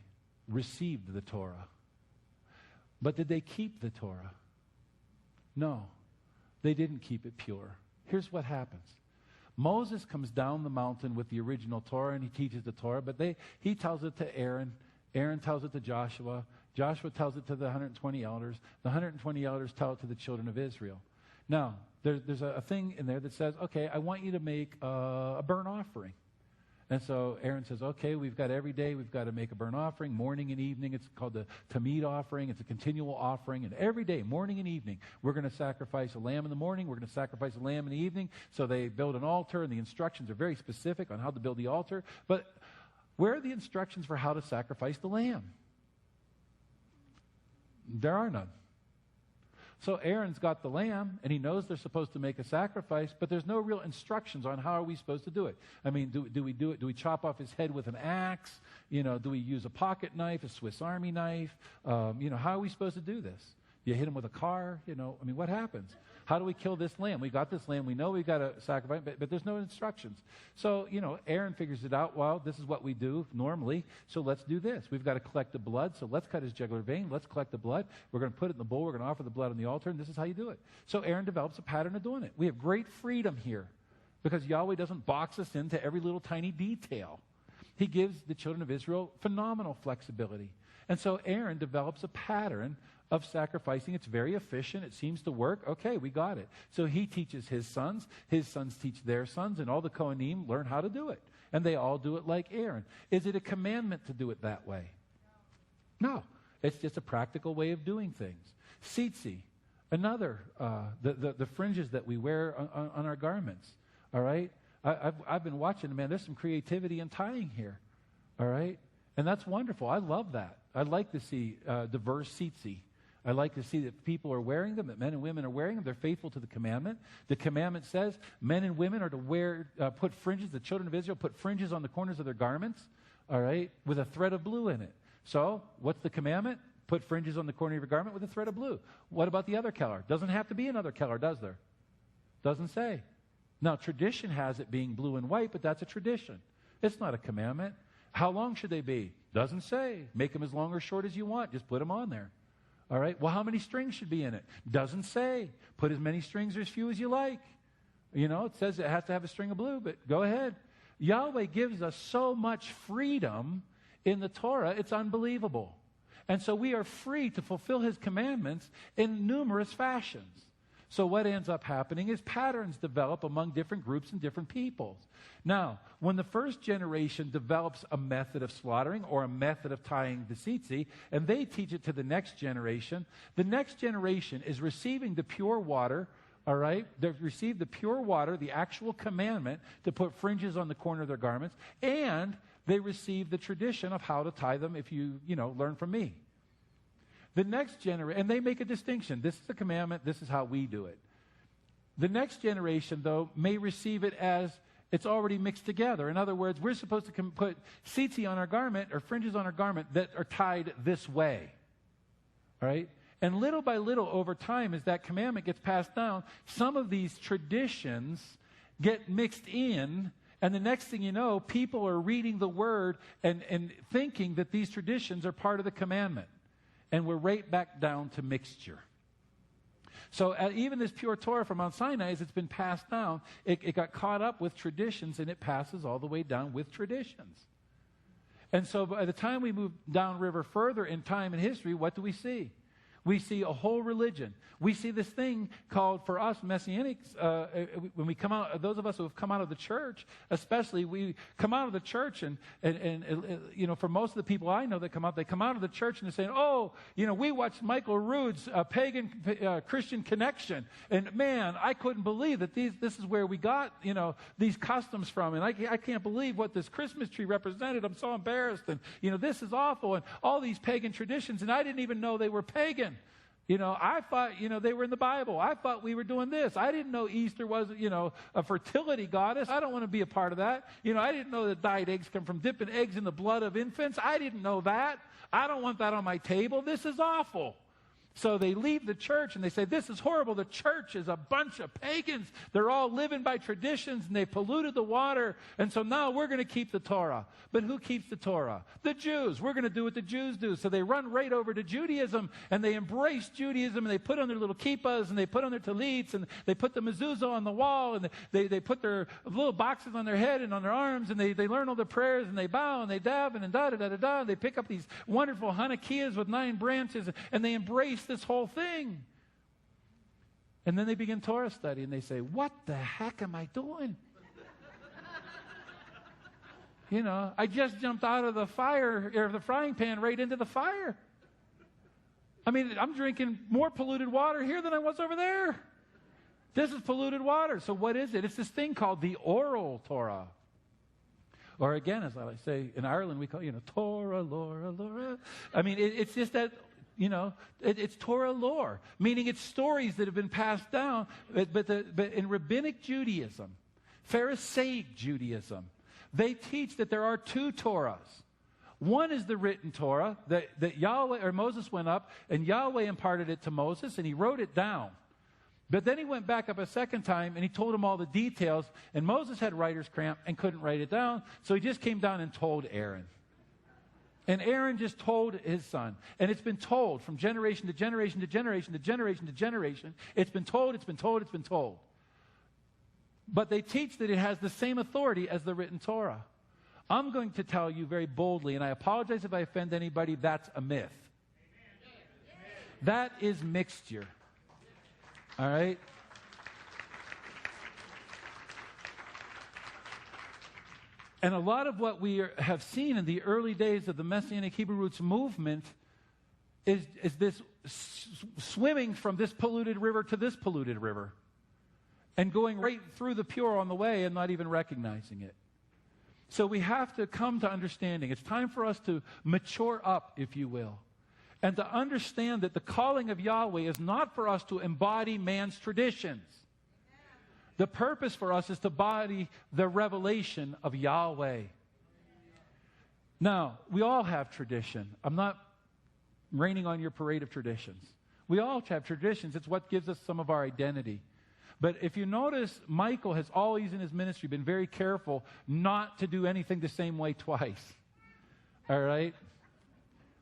received the Torah. But did they keep the Torah? No. They didn't keep it pure. Here's what happens. Moses comes down the mountain with the original Torah, and he teaches the Torah, but he tells it to Aaron. Aaron tells it to Joshua. Joshua tells it to the 120 elders. The 120 elders tell it to the children of Israel. Now, there's a thing in there that says, okay, I want you to make a burnt offering. And so Aaron says, okay, we've got every day, we've got to make a burnt offering, morning and evening. It's called the Tamid offering. It's a continual offering. And every day, morning and evening, we're going to sacrifice a lamb in the morning. We're going to sacrifice a lamb in the evening. So they build an altar, and the instructions are very specific on how to build the altar. But where are the instructions for how to sacrifice the lamb? There are none. So Aaron's got the lamb, and he knows they're supposed to make a sacrifice, but there's no real instructions on how are we supposed to do it. I mean, do we do it? Do we chop off his head with an axe? Do we use a pocket knife, a Swiss Army knife? How are we supposed to do this? You hit him with a car, what happens? How do we kill this lamb? We got this lamb. We know we got to sacrifice, but there's no instructions. So, Aaron figures it out. Well, this is what we do normally, so let's do this. We've got to collect the blood, so let's cut his jugular vein. Let's collect the blood. We're going to put it in the bowl. We're going to offer the blood on the altar, and this is how you do it. So Aaron develops a pattern of doing it. We have great freedom here because Yahweh doesn't box us into every little tiny detail. He gives the children of Israel phenomenal flexibility. And so Aaron develops a pattern of sacrificing. It's very efficient. It seems to work. Okay, we got it. So he teaches his sons teach their sons, and all the Kohanim learn how to do it. And they all do it like Aaron. Is it a commandment to do it that way? No. It's just a practical way of doing things. Tzitzi, another, the fringes that we wear on our garments. All right? I've been watching, man, there's some creativity in tying here. All right? And that's wonderful. I love that. I'd like to see diverse tzitzi. I like to see that people are wearing them, that men and women are wearing them. They're faithful to the commandment. The commandment says men and women are to put fringes. The children of Israel put fringes on the corners of their garments, all right, with a thread of blue in it. So what's the commandment? Put fringes on the corner of your garment with a thread of blue. What about the other color? Doesn't have to be another color, does there? Doesn't say. Now, tradition has it being blue and white, but that's a tradition. It's not a commandment. How long should they be? Doesn't say. Make them as long or short as you want. Just put them on there. All right? Well, how many strings should be in it? Doesn't say. Put as many strings or as few as you like. It says it has to have a string of blue, but go ahead. Yahweh gives us so much freedom in the Torah, it's unbelievable. And so we are free to fulfill his commandments in numerous fashions. So what ends up happening is patterns develop among different groups and different peoples. Now, when the first generation develops a method of slaughtering or a method of tying the tzitzi, and they teach it to the next generation is receiving the pure water, all right? They've received the pure water, the actual commandment to put fringes on the corner of their garments, and they receive the tradition of how to tie them if you learn from me. The next generation, and they make a distinction. This is the commandment. This is how we do it. The next generation, though, may receive it as it's already mixed together. In other words, we're supposed to put tzitzi on our garment or fringes on our garment that are tied this way. All right? And little by little over time, as that commandment gets passed down, some of these traditions get mixed in. And the next thing you know, people are reading the word and thinking that these traditions are part of the commandment. And we're right back down to mixture. So even this pure Torah from Mount Sinai, as it's been passed down, it got caught up with traditions, and it passes all the way down with traditions. And so by the time we move downriver further in time and history, what do we see? We see a whole religion. We see this thing called, for us, Messianics, when we come out, those of us who have come out of the church, especially, we come out of the church, and for most of the people I know that come out, they come out of the church and they're saying, we watched Michael Rood's Pagan Christian Connection, and man, I couldn't believe that this is where we got, these customs from, and I can't believe what this Christmas tree represented. I'm so embarrassed, and, this is awful, and all these pagan traditions, and I didn't even know they were pagan. I thought, they were in the Bible. I thought we were doing this. I didn't know Easter was, a fertility goddess. I don't want to be a part of that. I didn't know that dyed eggs come from dipping eggs in the blood of infants. I didn't know that. I don't want that on my table. This is awful. So they leave the church and they say, this is horrible. The church is a bunch of pagans. They're all living by traditions and they polluted the water. And so now we're going to keep the Torah. But who keeps the Torah? The Jews. We're going to do what the Jews do. So they run right over to Judaism and they embrace Judaism and they put on their little kippahs and they put on their tallits and they put the mezuzah on the wall and they put their little boxes on their head and on their arms and they learn all the prayers and they bow and they daven and da-da-da-da-da. They pick up these wonderful Hanukkahs with 9 branches and they embrace this whole thing. And then they begin Torah study and they say, what the heck am I doing? I just jumped out of the fire, or the frying pan right into the fire. I mean, I'm drinking more polluted water here than I was over there. This is polluted water. So what is it? It's this thing called the oral Torah. Or again, as I like to say, in Ireland, we call, Torah, Laura, Laura. I mean, it's just that, it's Torah lore, meaning it's stories that have been passed down. But in rabbinic Judaism, Pharisaic Judaism, they teach that there are 2 Torahs. One is the written Torah that Yahweh or Moses went up, and Yahweh imparted it to Moses, and he wrote it down. But then he went back up a second time, and he told him all the details, and Moses had writer's cramp and couldn't write it down, so he just came down and told Aaron. And Aaron just told his son. And it's been told from generation to generation to generation to generation to generation. It's been told, it's been told, it's been told. But they teach that it has the same authority as the written Torah. I'm going to tell you very boldly, and I apologize if I offend anybody, that's a myth. That is mixture. All right? And a lot of what we have seen in the early days of the Messianic Hebrew Roots movement is this swimming from this polluted river to this polluted river and going right through the pure on the way and not even recognizing it. So we have to come to understanding. It's time for us to mature up, if you will, and to understand that the calling of Yahweh is not for us to embody man's traditions. The purpose for us is to embody the revelation of Yahweh. Now, we all have tradition. I'm not raining on your parade of traditions. We all have traditions. It's what gives us some of our identity. But if you notice, Michael has always in his ministry been very careful not to do anything the same way twice. All right?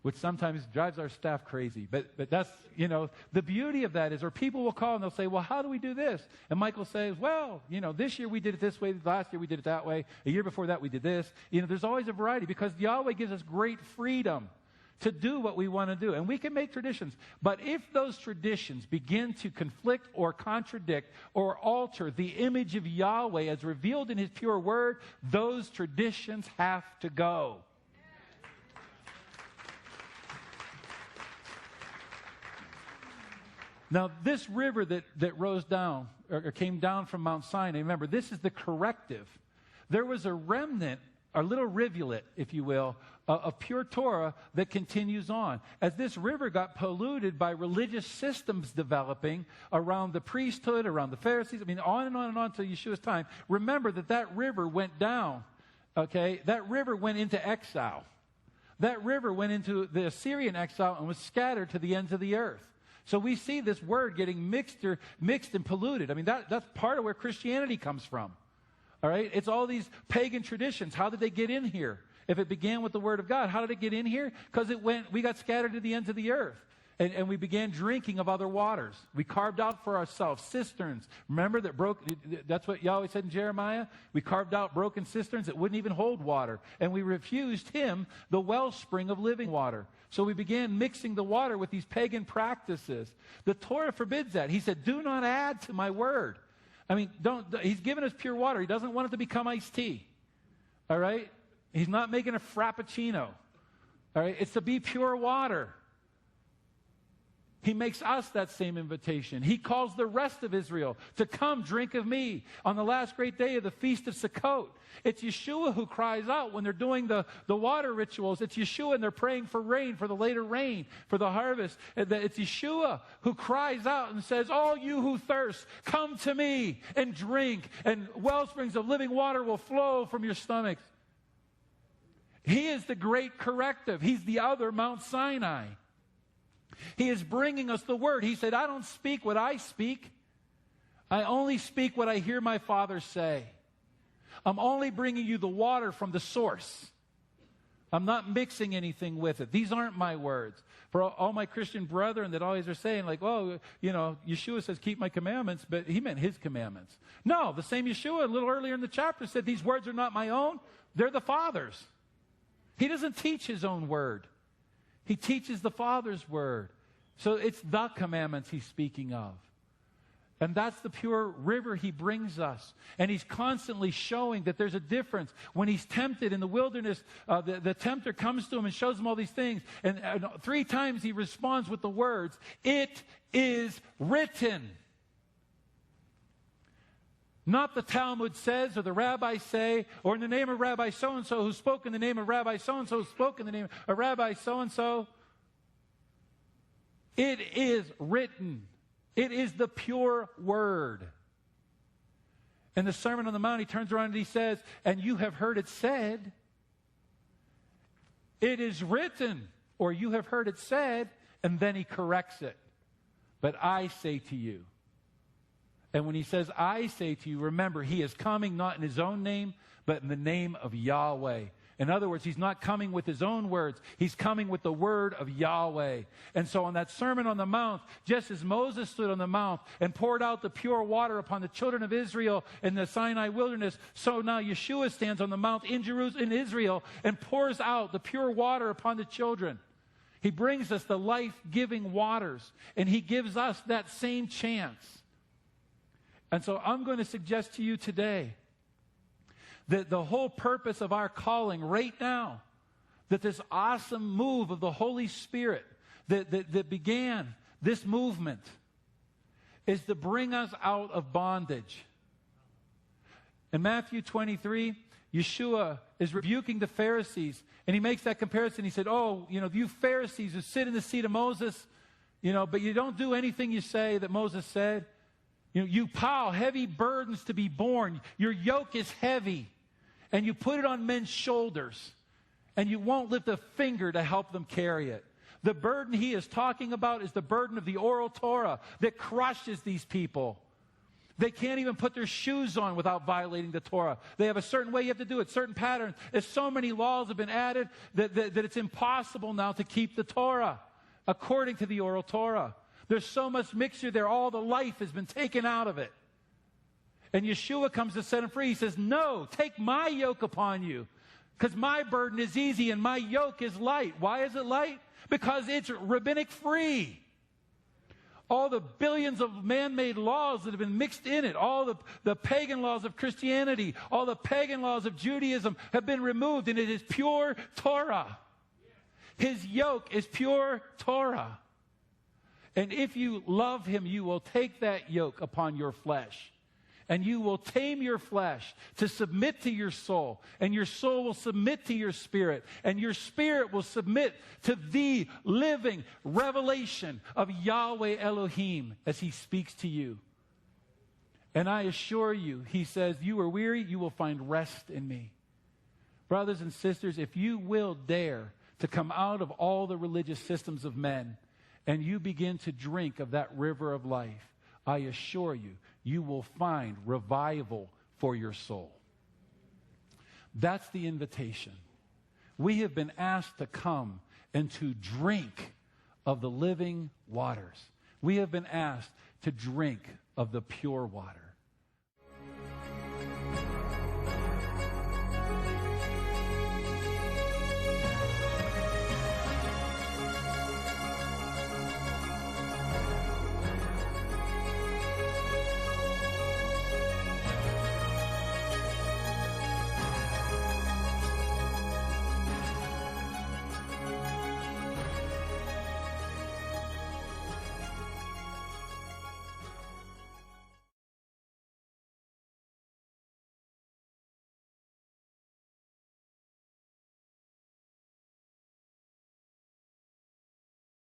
Which sometimes drives our staff crazy. But that's, the beauty of that is, or people will call and they'll say, well, how do we do this? And Michael says, well, this year we did it this way, last year we did it that way, a year before that we did this. There's always a variety because Yahweh gives us great freedom to do what we want to do. And we can make traditions. But if those traditions begin to conflict or contradict or alter the image of Yahweh as revealed in His pure word, those traditions have to go. Now, this river that rose down, or came down from Mount Sinai, remember, this is the corrective. There was a remnant, a little rivulet, if you will, of pure Torah that continues on. As this river got polluted by religious systems developing around the priesthood, around the Pharisees, on and on and on until Yeshua's time, remember that river went down, okay? That river went into exile. That river went into the Assyrian exile and was scattered to the ends of the earth. So we see this word getting mixed and polluted. That's part of where Christianity comes from. All right? It's all these pagan traditions. How did they get in here? If it began with the word of God, how did it get in here? Because we got scattered to the ends of the earth. And we began drinking of other waters. We carved out for ourselves cisterns. Remember that's what Yahweh said in Jeremiah? We carved out broken cisterns that wouldn't even hold water. And we refused Him, the wellspring of living water. So we began mixing the water with these pagan practices. The Torah forbids that. He said, do not add to my word. He's given us pure water. He doesn't want it to become iced tea. All right? He's not making a frappuccino. All right? It's to be pure water. He makes us that same invitation. He calls the rest of Israel to come drink of me on the last great day of the Feast of Sukkot. It's Yeshua who cries out when they're doing the water rituals. It's Yeshua and they're praying for rain, for the later rain, for the harvest. It's Yeshua who cries out and says, all you who thirst, come to me and drink, and wellsprings of living water will flow from your stomachs. He is the great corrective. He's the other Mount Sinai. He is bringing us the word. He said, I don't speak what I speak. I only speak what I hear my Father say. I'm only bringing you the water from the source. I'm not mixing anything with it. These aren't my words. For all my Christian brethren that always are saying, Yeshua says, keep my commandments, but He meant His commandments. No, the same Yeshua a little earlier in the chapter said, these words are not my own. They're the Father's. He doesn't teach His own word. He teaches the Father's word. So it's the commandments He's speaking of. And that's the pure river He brings us. And He's constantly showing that there's a difference. When He's tempted in the wilderness, the tempter comes to Him and shows Him all these things. And 3 times He responds with the words, it is written. Not the Talmud says, or the rabbis say, or in the name of Rabbi so-and-so who spoke in the name of Rabbi so-and-so who spoke in the name of Rabbi so-and-so. It is written. It is the pure word. In the Sermon on the Mount, He turns around and He says, and you have heard it said. It is written, or you have heard it said, and then he corrects it. But I say to you. And when he says, I say to you, remember, he is coming not in his own name, but in the name of Yahweh. In other words, he's not coming with his own words. He's coming with the word of Yahweh. And so on that Sermon on the Mount, just as Moses stood on the mount and poured out the pure water upon the children of Israel in the Sinai wilderness, so now Yeshua stands on the mount in Jerusalem, in Israel, and pours out the pure water upon the children. He brings us the life-giving waters, and he gives us that same chance. And so I'm going to suggest to you today that the whole purpose of our calling right now, that this awesome move of the Holy Spirit that began this movement, is to bring us out of bondage. In Matthew 23, Yeshua is rebuking the Pharisees, and he makes that comparison. He said, oh, you Pharisees who sit in the seat of Moses, but you don't do anything you say that Moses said. You pile heavy burdens to be borne. Your yoke is heavy. And you put it on men's shoulders, and you won't lift a finger to help them carry it. The burden he is talking about is the burden of the oral Torah that crushes these people. They can't even put their shoes on without violating the Torah. They have a certain way you have to do it, certain patterns. There's so many laws have been added that it's impossible now to keep the Torah according to the oral Torah. There's so much mixture there. All the life has been taken out of it. And Yeshua comes to set him free. He says, no, take my yoke upon you, because my burden is easy and my yoke is light. Why is it light? Because it's rabbinic free. All the billions of man-made laws that have been mixed in it, all the pagan laws of Christianity, all the pagan laws of Judaism have been removed, and it is pure Torah. His yoke is pure Torah. And if you love him, you will take that yoke upon your flesh. And you will tame your flesh to submit to your soul. And your soul will submit to your spirit. And your spirit will submit to the living revelation of Yahweh Elohim as he speaks to you. And I assure you, he says, you are weary, you will find rest in me. Brothers and sisters, if you will dare to come out of all the religious systems of men, and you begin to drink of that river of life, I assure you, you will find revival for your soul. That's the invitation. We have been asked to come and to drink of the living waters. We have been asked to drink of the pure water.